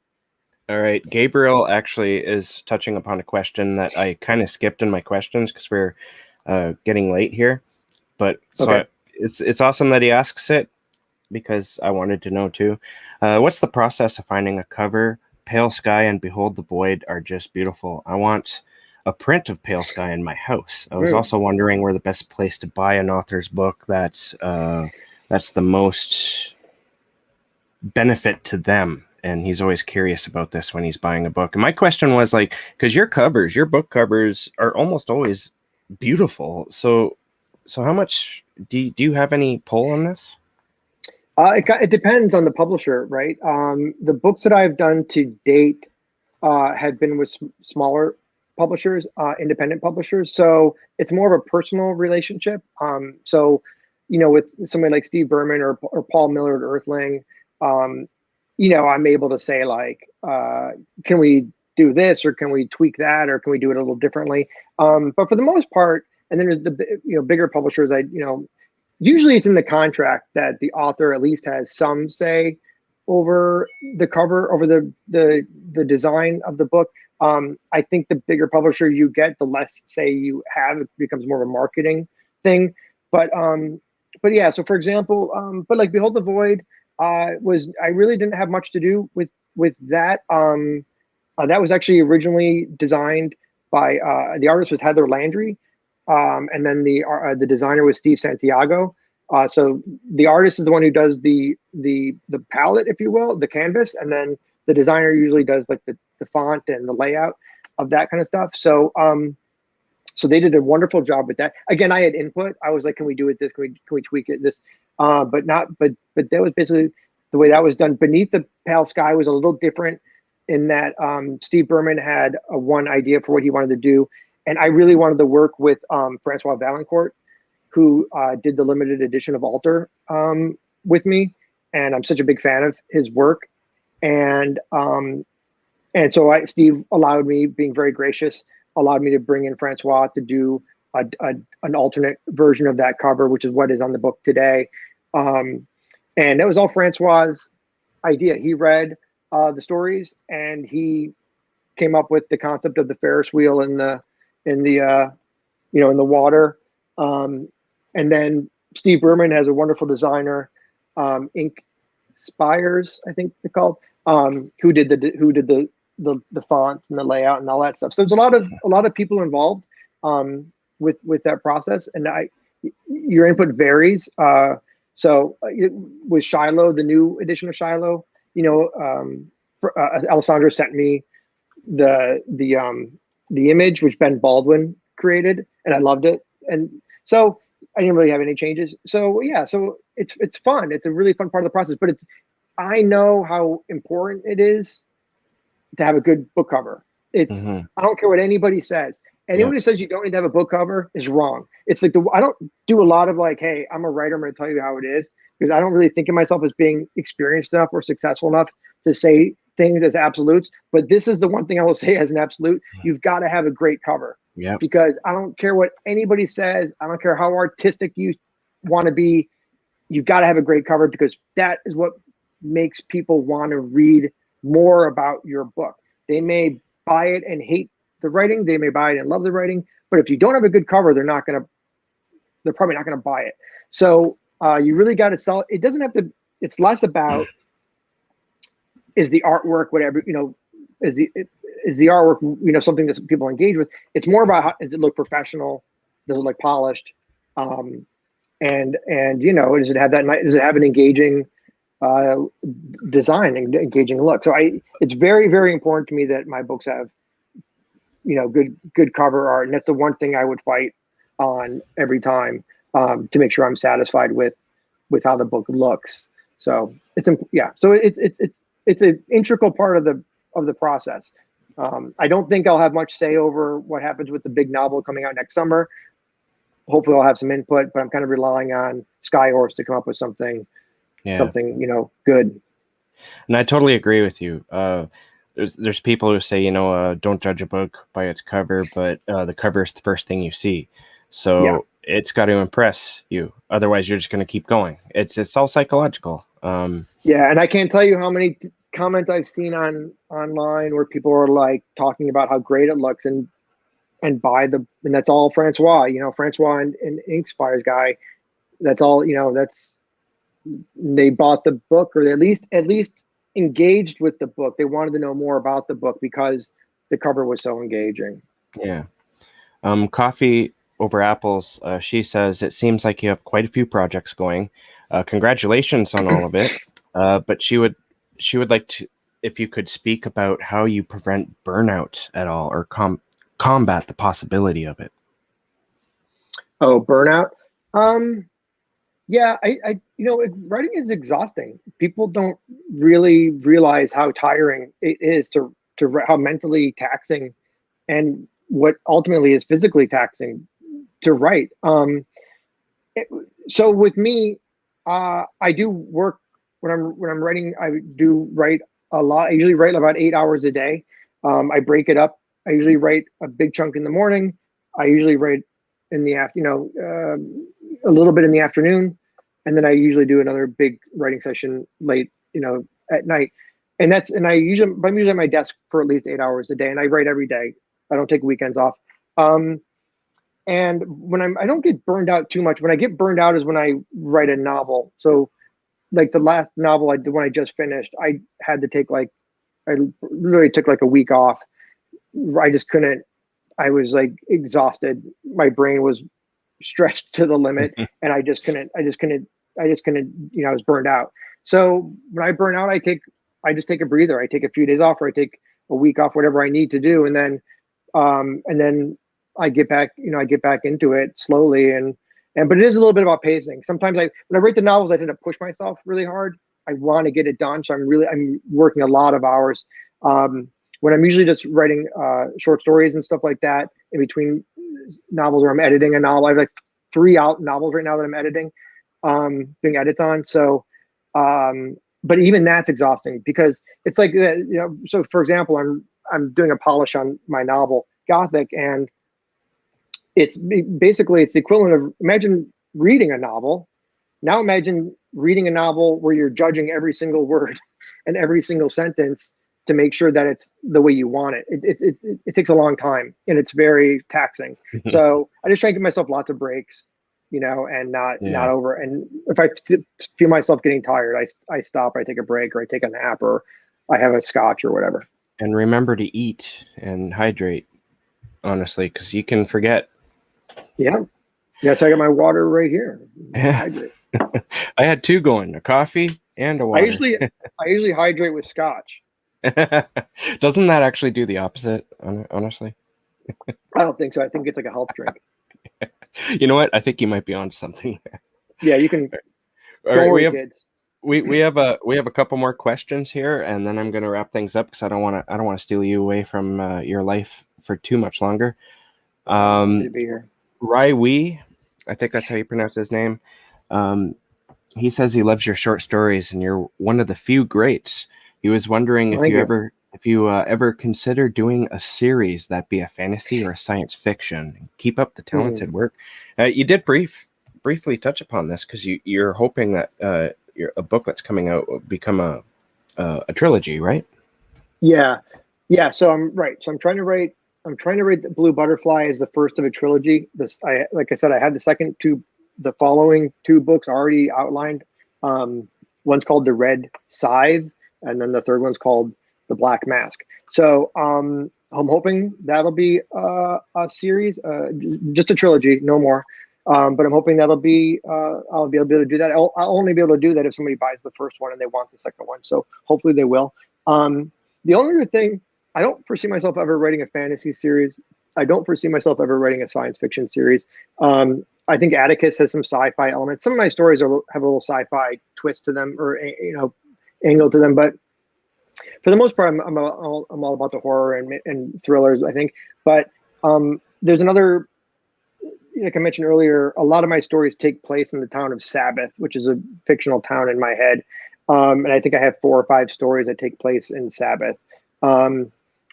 All right. Gabriel actually is touching upon a question that I kind of skipped in my questions because we're getting late here. But so Okay. it's awesome that he asks it because I wanted to know too. What's the process of finding a cover? Pale Sky and Behold the Void are just beautiful. I want a print of Pale Sky in my house. I was also wondering where the best place to buy an author's book that's the most benefit to them. And he's always curious about this when he's buying a book. And my question was like, because your book covers are almost always beautiful. So how much do you have any pull on this? It depends on the publisher, right? The books that I've done to date have been with smaller publishers, independent publishers. So it's more of a personal relationship. So, with somebody like Steve Berman or Paul Miller at Earthling, I'm able to say like, can we do this, or can we tweak that, or can we do it a little differently? But for the most part, and then there's the bigger publishers, usually it's in the contract that the author at least has some say over the cover, over the design of the book. I think the bigger publisher you get, the less say you have. It becomes more of a marketing thing. But yeah. So for example, but like Behold the Void I really didn't have much to do with that. That was actually originally designed by the artist was Heather Landry, and then the designer was Steve Santiago. So the artist is the one who does the palette, if you will, the canvas, and then the designer usually does like the font and the layout of that kind of stuff. So they did a wonderful job with that. Again, I had input. I was like, can we do it this? Can we tweak it this? But that was basically the way that was done. Beneath the Pale Sky was a little different in that Steve Berman had one idea for what he wanted to do. And I really wanted to work with Francois Valancourt, who did the limited edition of Alter with me. And I'm such a big fan of his work. And so Steve allowed me, being very gracious, allowed me to bring in Francois to do an alternate version of that cover, which is what is on the book today. And that was all Francois's idea. He read the stories and he came up with the concept of the Ferris wheel in the water. And then Steve Berman has a wonderful designer, Ink Spires, I think they're called, who did the font and the layout and all that stuff. So there's a lot of people involved with that process, and your input varies. So with Shiloh, the new edition of Shiloh, Alessandro sent me the image which Ben Baldwin created, and I loved it. And so I didn't really have any changes. So yeah, so it's fun. It's a really fun part of the process. But I know how important it is to have a good book cover. I don't care what anybody says. Anyone who says you don't need to have a book cover is wrong. It's like I don't do a lot of like, hey, I'm a writer, I'm going to tell you how it is, because I don't really think of myself as being experienced enough or successful enough to say things as absolutes. But this is the one thing I will say as an absolute: you've got to have a great cover. Yeah. Because I don't care what anybody says. I don't care how artistic you want to be. You've got to have a great cover, because that is what makes people want to read more about your book. They may buy it and hate the writing. They may buy it and love the writing. But if you don't have a good cover, they're probably not going to buy it. So you really got to sell it. It doesn't have to. It's less about is the artwork whatever, is the artwork something that people engage with. It's more about does it look professional? Does it look polished? And does it have does it have an engaging design and engaging look? So it's very, very important to me that my books have good cover art, and that's the one thing I would fight on every time to make sure I'm satisfied with how the book looks. So it's an integral part of the process. I don't think I'll have much say over what happens with the big novel coming out next summer. Hopefully I'll have some input, but I'm kind of relying on Skyhorse to come up with something Yeah. something, good. And I totally agree with you. There's people who say, don't judge a book by its cover, but the cover is the first thing you see. Yeah. So it's got to impress you. Otherwise, you're just going to keep going. It's all psychological. Yeah, and I can't tell you how many comments I've seen online where people are like talking about how great it looks and and that's all Francois, Francois and Inkspire's guy. That's all, that's they bought the book, or at least engaged with the book. They wanted to know more about the book because the cover was so engaging. Yeah. Coffee over apples. She says it seems like you have quite a few projects going. Congratulations on all of it. But she would like to, if you could speak about how you prevent burnout at all, or combat the possibility of it. Oh, burnout. Yeah, writing is exhausting. People don't really realize how tiring it is how mentally taxing and what ultimately is physically taxing to write. So with me, I do work when I'm writing. I do write a lot. I usually write about 8 hours a day. I break it up. I usually write a big chunk in the morning. I usually write in the after, a little bit in the afternoon, and then I usually do another big writing session late, at night. I'm usually at my desk for at least 8 hours a day, and I write every day. I don't take weekends off. Um, and I don't get burned out too much. When I get burned out is when I write a novel. So like the last novel I did when I just finished, I had to take I literally took like a week off. I just couldn't. I was like exhausted. My brain was stretched to the limit, and I just couldn't. I was burned out. So when I burn out, I just take a breather. I take a few days off, or I take a week off, whatever I need to do, and then I get back into it slowly, but it is a little bit about pacing. Sometimes when I write the novels, I tend to push myself really hard. I want to get it done, so I'm working a lot of hours. When I'm usually just writing short stories and stuff like that in between novels, or I'm editing a novel. I have like 3 out novels right now that I'm editing, doing edits on. So, but even that's exhausting because it's like, so for example, I'm doing a polish on my novel Gothic, and it's basically it's the equivalent of, imagine reading a novel. Now imagine reading a novel where you're judging every single word and every single sentence to make sure that it's the way you want it. It takes a long time, and it's very taxing. So I just try to give myself lots of breaks, and not Yeah. over. And if I feel myself getting tired, I stop. I take a break, or I take a nap, or I have a scotch or whatever. And remember to eat and hydrate, honestly, because you can forget. Yeah. Yes, I got my water right here. Yeah. Hydrate. I had two going, a coffee and a I water. usually hydrate with scotch. Doesn't that actually do the opposite, honestly? I don't think so. I think it's like a health drink. You know what? I think you might be onto something. Yeah, you can. All Don't right, worry, kids. we have a couple more questions here, and then I'm going to wrap things up because I don't want to steal you away from your life for too much longer. Happy to be here. Rai Wee, I think that's how you pronounce his name. He says he loves your short stories, and you're one of the few greats. He was wondering Thank you. if you ever consider doing a series that be a fantasy or a science fiction. Keep up the talented work. You did briefly touch upon this because you're hoping that a book that's coming out will become a trilogy, right? Yeah, yeah. So I'm right. So I'm trying to write. The Blue Butterfly as the first of a trilogy. Like I said, I had the following two books already outlined. One's called The Red Scythe, and then the third one's called The Black Mask. So I'm hoping that'll be a series, just a trilogy, no more. But I'm hoping I'll be able to do that. I'll only be able to do that if somebody buys the first one and they want the second one. So hopefully they will. The only other thing, I don't foresee myself ever writing a fantasy series. I don't foresee myself ever writing a science fiction series. I think Atticus has some sci-fi elements. Some of my stories have a little sci-fi twist to them, or angle to them. But for the most part, I'm all about the horror and thrillers, I think. But there's another. like I mentioned earlier, a lot of my stories take place in the town of Sabbath, which is a fictional town in my head. And I think I have 4 or 5 stories that take place in Sabbath.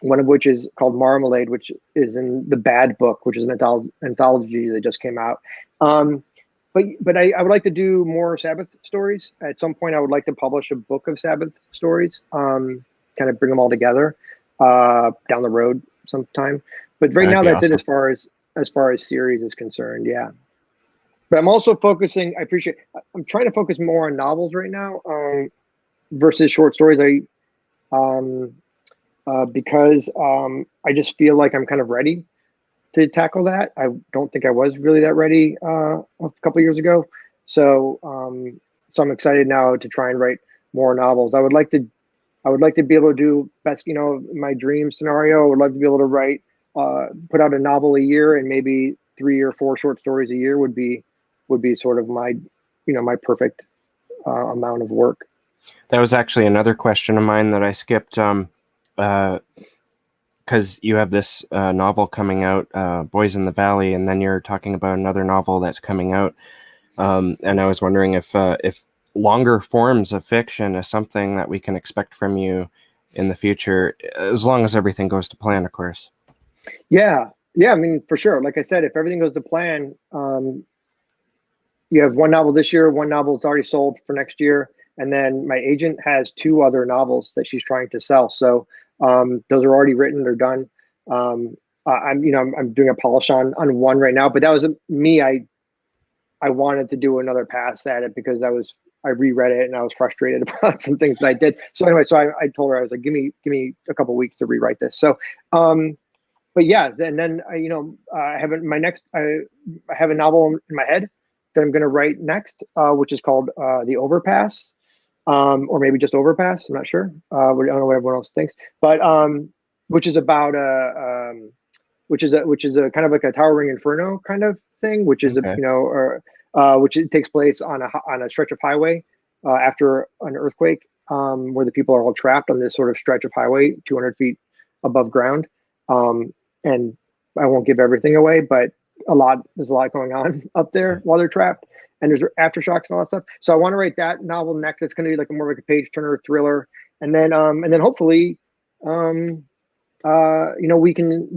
One of which is called Marmalade, which is in the Bad Book, which is an anthology that just came out. But I would like to do more Sabbath stories. At some point, I would like to publish a book of Sabbath stories, kind of bring them all together down the road sometime. But right That'd now, be that's it awesome. as far as series is concerned. Yeah. But I'm also focusing. I'm trying to focus more on novels right now versus short stories. Because I just feel like I'm kind of ready to tackle that. I don't think I was really that ready a couple years ago. So I'm excited now to try and write more novels. I would like to be able to do best, my dream scenario. I would love to be able to write, put out a novel a year, and maybe 3 or 4 short stories a year would be sort of my, my perfect amount of work. That was actually another question of mine that I skipped. Because you have this novel coming out, Boys in the Valley, and then you're talking about another novel that's coming out. And I was wondering if longer forms of fiction is something that we can expect from you in the future, as long as everything goes to plan, of course. Yeah, yeah. I mean, for sure. Like I said, if everything goes to plan, you have 1 novel this year, 1 novel that's already sold for next year, and then my agent has 2 other novels that she's trying to sell. So those are already written; they're done. I'm doing a polish on 1 right now, but that was me. I wanted to do another pass at it because I reread it and I was frustrated about some things that I did. So anyway, I told her, I was like, give me a couple weeks to rewrite this. So, but yeah, and then I have I have a novel in my head that I'm going to write next, which is called The Overpass, or maybe just Overpass. I'm not sure. I don't know what everyone else thinks, but which is about which is a kind of like a Towering Inferno kind of thing, which is Okay. which it takes place on a stretch of highway after an earthquake, where the people are all trapped on this sort of stretch of highway, 200 feet above ground. And I won't give everything away, but there's a lot going on up there while they're trapped, and there's aftershocks and all that stuff. So I want to write that novel next. It's going to be like more like a page turner thriller, and then hopefully, we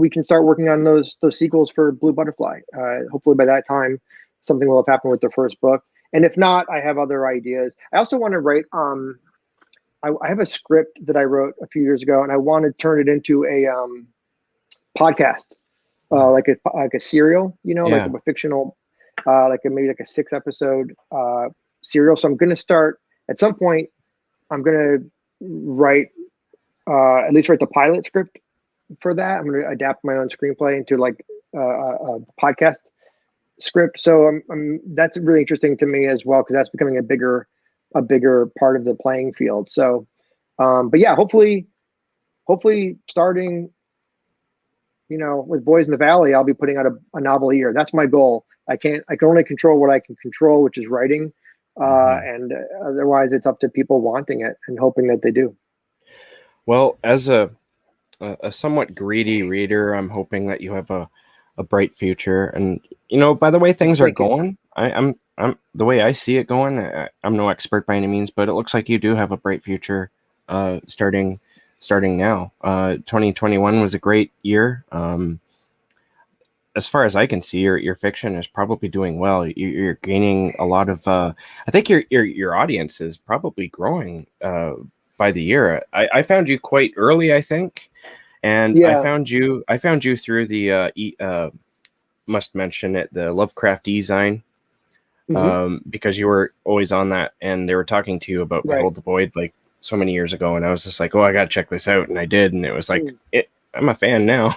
can start working on those sequels for Blue Butterfly. Hopefully by that time, something will have happened with the first book. And if not, I have other ideas. I also want to write. I have a script that I wrote a few years ago, and I want to turn it into a podcast, like a serial. Like Yeah. a fictional, maybe like a 6-episode serial. So I'm going to start at some point. I'm going to write at least write the pilot script for that. I'm going to adapt my own screenplay into like a podcast script. So that's really interesting to me as well, because that's becoming a bigger part of the playing field. So, but yeah, hopefully starting, with Boys in the Valley, I'll be putting out a novel a year. That's my goal. I can only control what I can control, which is writing. And otherwise it's up to people wanting it and hoping that they do. Well, as a somewhat greedy reader, I'm hoping that you have a bright future. And by the way things are Thank you. going, I'm the way I see it going. I'm no expert by any means, but it looks like you do have a bright future. Starting now. 2021 was a great year. As far as I can see, your fiction is probably doing well. You're gaining a lot of. I think your audience is probably growing by the year. I found you quite early, I think, and Yeah. I found you through the must mention it, the Lovecraft e-zine, Hmm. because you were always on that, and they were talking to you about Right. Behold the Void like so many years ago, and I was just like, oh, I gotta check this out, and I did, and it was like I'm a fan now.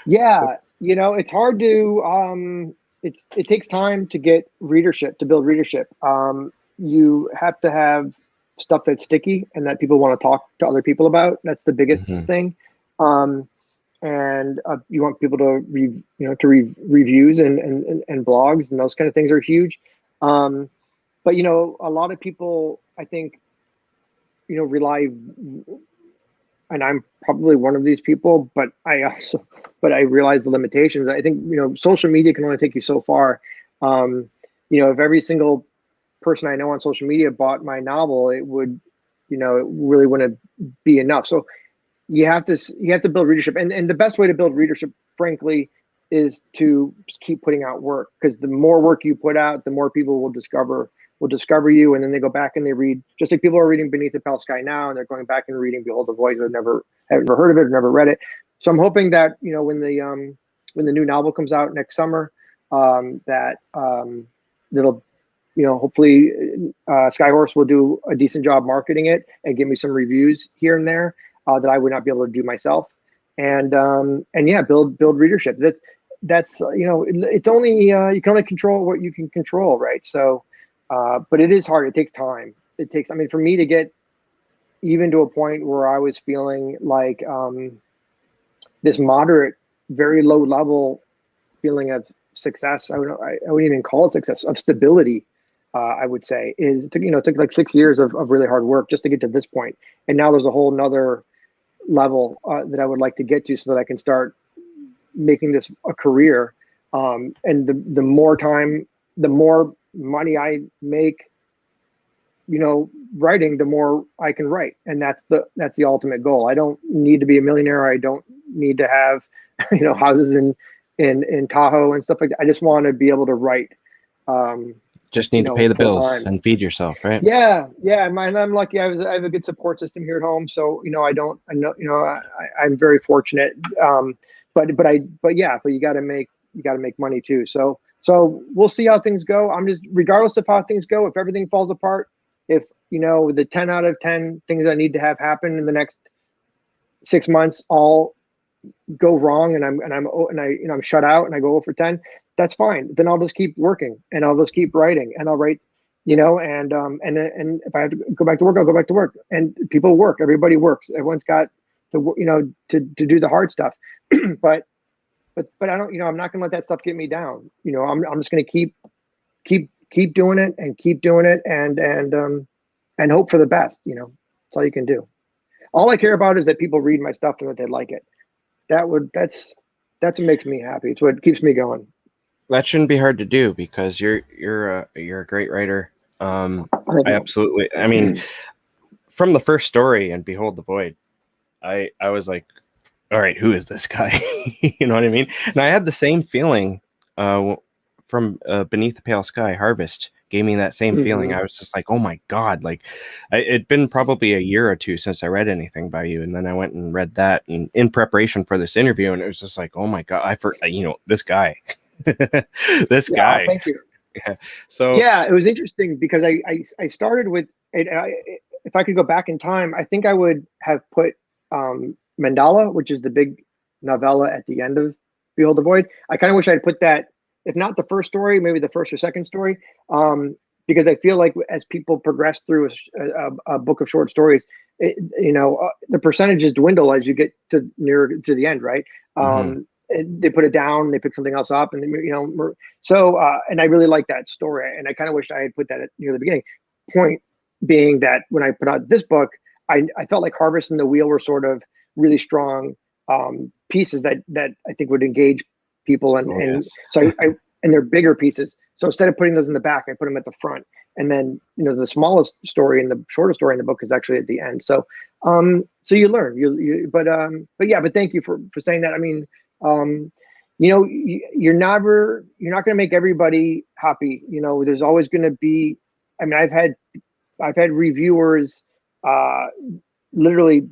Yeah, it's hard to it takes time to get readership, to build readership. You have to have stuff that's sticky and that people want to talk to other people about. That's the biggest Mhm. thing. And you want people to read, reviews and blogs, and those kind of things are huge. But a lot of people, I think, rely and I'm probably one of these people, but I realize the limitations. I think, social media can only take you so far. If every single person I know on social media bought my novel, it really wouldn't be enough. So you have to build readership, and the best way to build readership, frankly, is to keep putting out work, because the more work you put out, the more people will discover you, and then they go back and they read, just like people are reading Beneath the Pale Sky now, and they're going back and reading Behold the Void, have never heard of it or never read it. So I'm hoping that when the new novel comes out next summer, that'll hopefully Skyhorse will do a decent job marketing it and give me some reviews here and there that I would not be able to do myself, and yeah, build readership. That's it's only you can only control what you can control, right? So, but it is hard. It takes time. I mean, for me to get even to a point where I was feeling like this moderate, very low level feeling of success. I wouldn't even call it success, of stability. I would say it took like 6 years of really hard work just to get to this point. And now there's a whole nother level that I would like to get to, so that I can start making this a career. And the more time, the more money I make, writing, the more I can write. And that's the ultimate goal. I don't need to be a millionaire. I don't need to have, houses in Tahoe and stuff like that. I just want to be able to write. Just need to pay the bills time and feed yourself, right? Yeah. And I'm lucky. I have a good support system here at home. So, I'm very fortunate. But you got to make money too. So we'll see how things go. I'm just, regardless of how things go, if everything falls apart, if, the 10 out of 10 things I need to have happen in the next 6 months all go wrong, and I'm shut out and I go 0 for 10, that's fine. Then I'll just keep working, and I'll just keep writing, and I'll write, and if I have to go back to work, I'll go back to work. And people work. Everybody works. Everyone's got to, to do the hard stuff. but I don't, I'm not going to let that stuff get me down. I'm just going to keep doing it and keep doing it, and hope for the best. That's all you can do. All I care about is that people read my stuff and that they like it. That's what makes me happy. It's what keeps me going. That shouldn't be hard to do, because you're a great writer. I absolutely. I mean, from the first story in Behold the Void, I was like, all right, who is this guy? You know what I mean? And I had the same feeling from Beneath the Pale Sky. Harvest gave me that same feeling. I was just like, oh my God, like it'd been probably a year or two since I read anything by you. And then I went and read that in preparation for this interview. And it was just like, oh my God, this guy, this guy. Thank you. Yeah. So yeah, it was interesting because I started with it. If I could go back in time, I think I would have put Mandala, which is the big novella at the end of Behold the Void. I kind of wish I'd put that, if not the first story, maybe the first or second story, because I feel like as people progress through a book of short stories, the percentages dwindle as you get to near to the end, right? They put it down, they pick something else up, and and I really like that story, and I kind of wish I had put that near the beginning. Point being that when I put out this book, I felt like Harvest and The Wheel were sort of really strong pieces that I think would engage people, and they're bigger pieces. So instead of putting those in the back, I put them at the front, and then the smallest story and the shortest story in the book is actually at the end. So so you learn, but thank you for saying that. I mean, you're not going to make everybody happy. There's always going to be. I mean, I've had reviewers literally,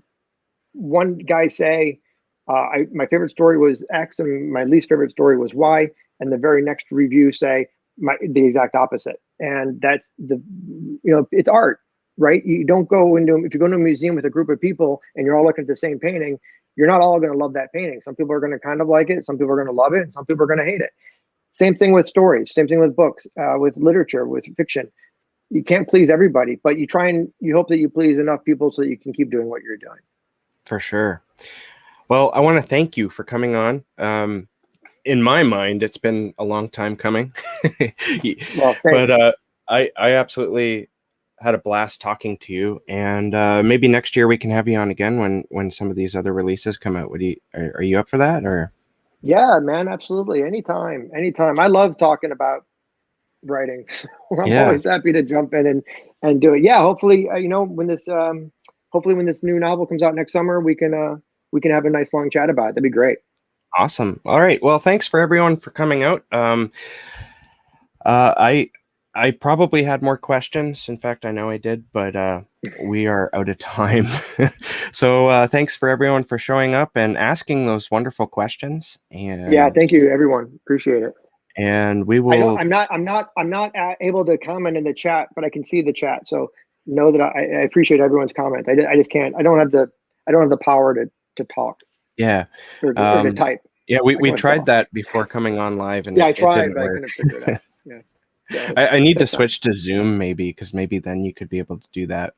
one guy say, my favorite story was X and my least favorite story was Y, and the very next review say the exact opposite. And that's it's art, right? You don't go into, if you go to a museum with a group of people and you're all looking at the same painting, you're not all going to love that painting. Some people are going to kind of like it, some people are going to love it, and some people are going to hate it. Same thing with stories, same thing with books, with literature, with fiction. You can't please everybody, but you hope that you please enough people so that you can keep doing what you're doing. For sure. Well, I want to thank you for coming on. In my mind, it's been a long time coming. Well, thanks. But I absolutely had a blast talking to you, and maybe next year we can have you on again when some of these other releases come out. Are you up for that, or? Yeah, man, absolutely. Anytime, anytime. I love talking about writing. So I'm Yeah, always happy to jump in and do it. Yeah, hopefully, hopefully when this new novel comes out next summer, we can have a nice long chat about it. That'd be great. awesome. All right. Well, thanks for everyone for coming out. Uh, I I probably had more questions. In fact, I know I did, but we are out of time. So thanks for everyone for showing up and asking those wonderful questions. Yeah, thank you, everyone. Appreciate it. And we I don't. will. I'm not able to comment in the chat, but I can see the chat. So know that I appreciate everyone's comments. I just can't. I don't have the power to talk Yeah. or to type. Yeah, I we can only tried talk. that before coming on live, and Yeah, I it tried, didn't but I work. couldn't figure it out. Yeah. So I need to that's fine. switch to Zoom maybe, because maybe then you could be able to do that.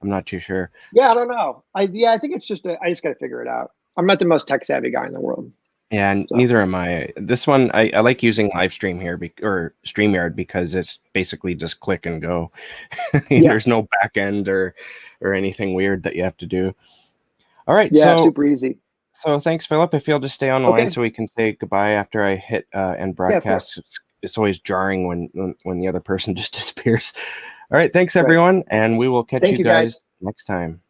I'm not too sure. Yeah, I don't know. I think it's just I just got to figure it out. I'm not the most tech savvy guy in the world. Yeah, and So neither am I. This one, I like using live stream here or StreamYard because it's basically just click and go. yeah, There's no back end or anything weird that you have to do. All right, yeah, super easy. so thanks, Philip. If you'll just stay on the line Okay. so we can say goodbye after I hit end Yeah, of course. broadcast. It's always jarring when the other person just disappears. All right, thanks Right. everyone, and we will catch Thank you you, guys. guys next time.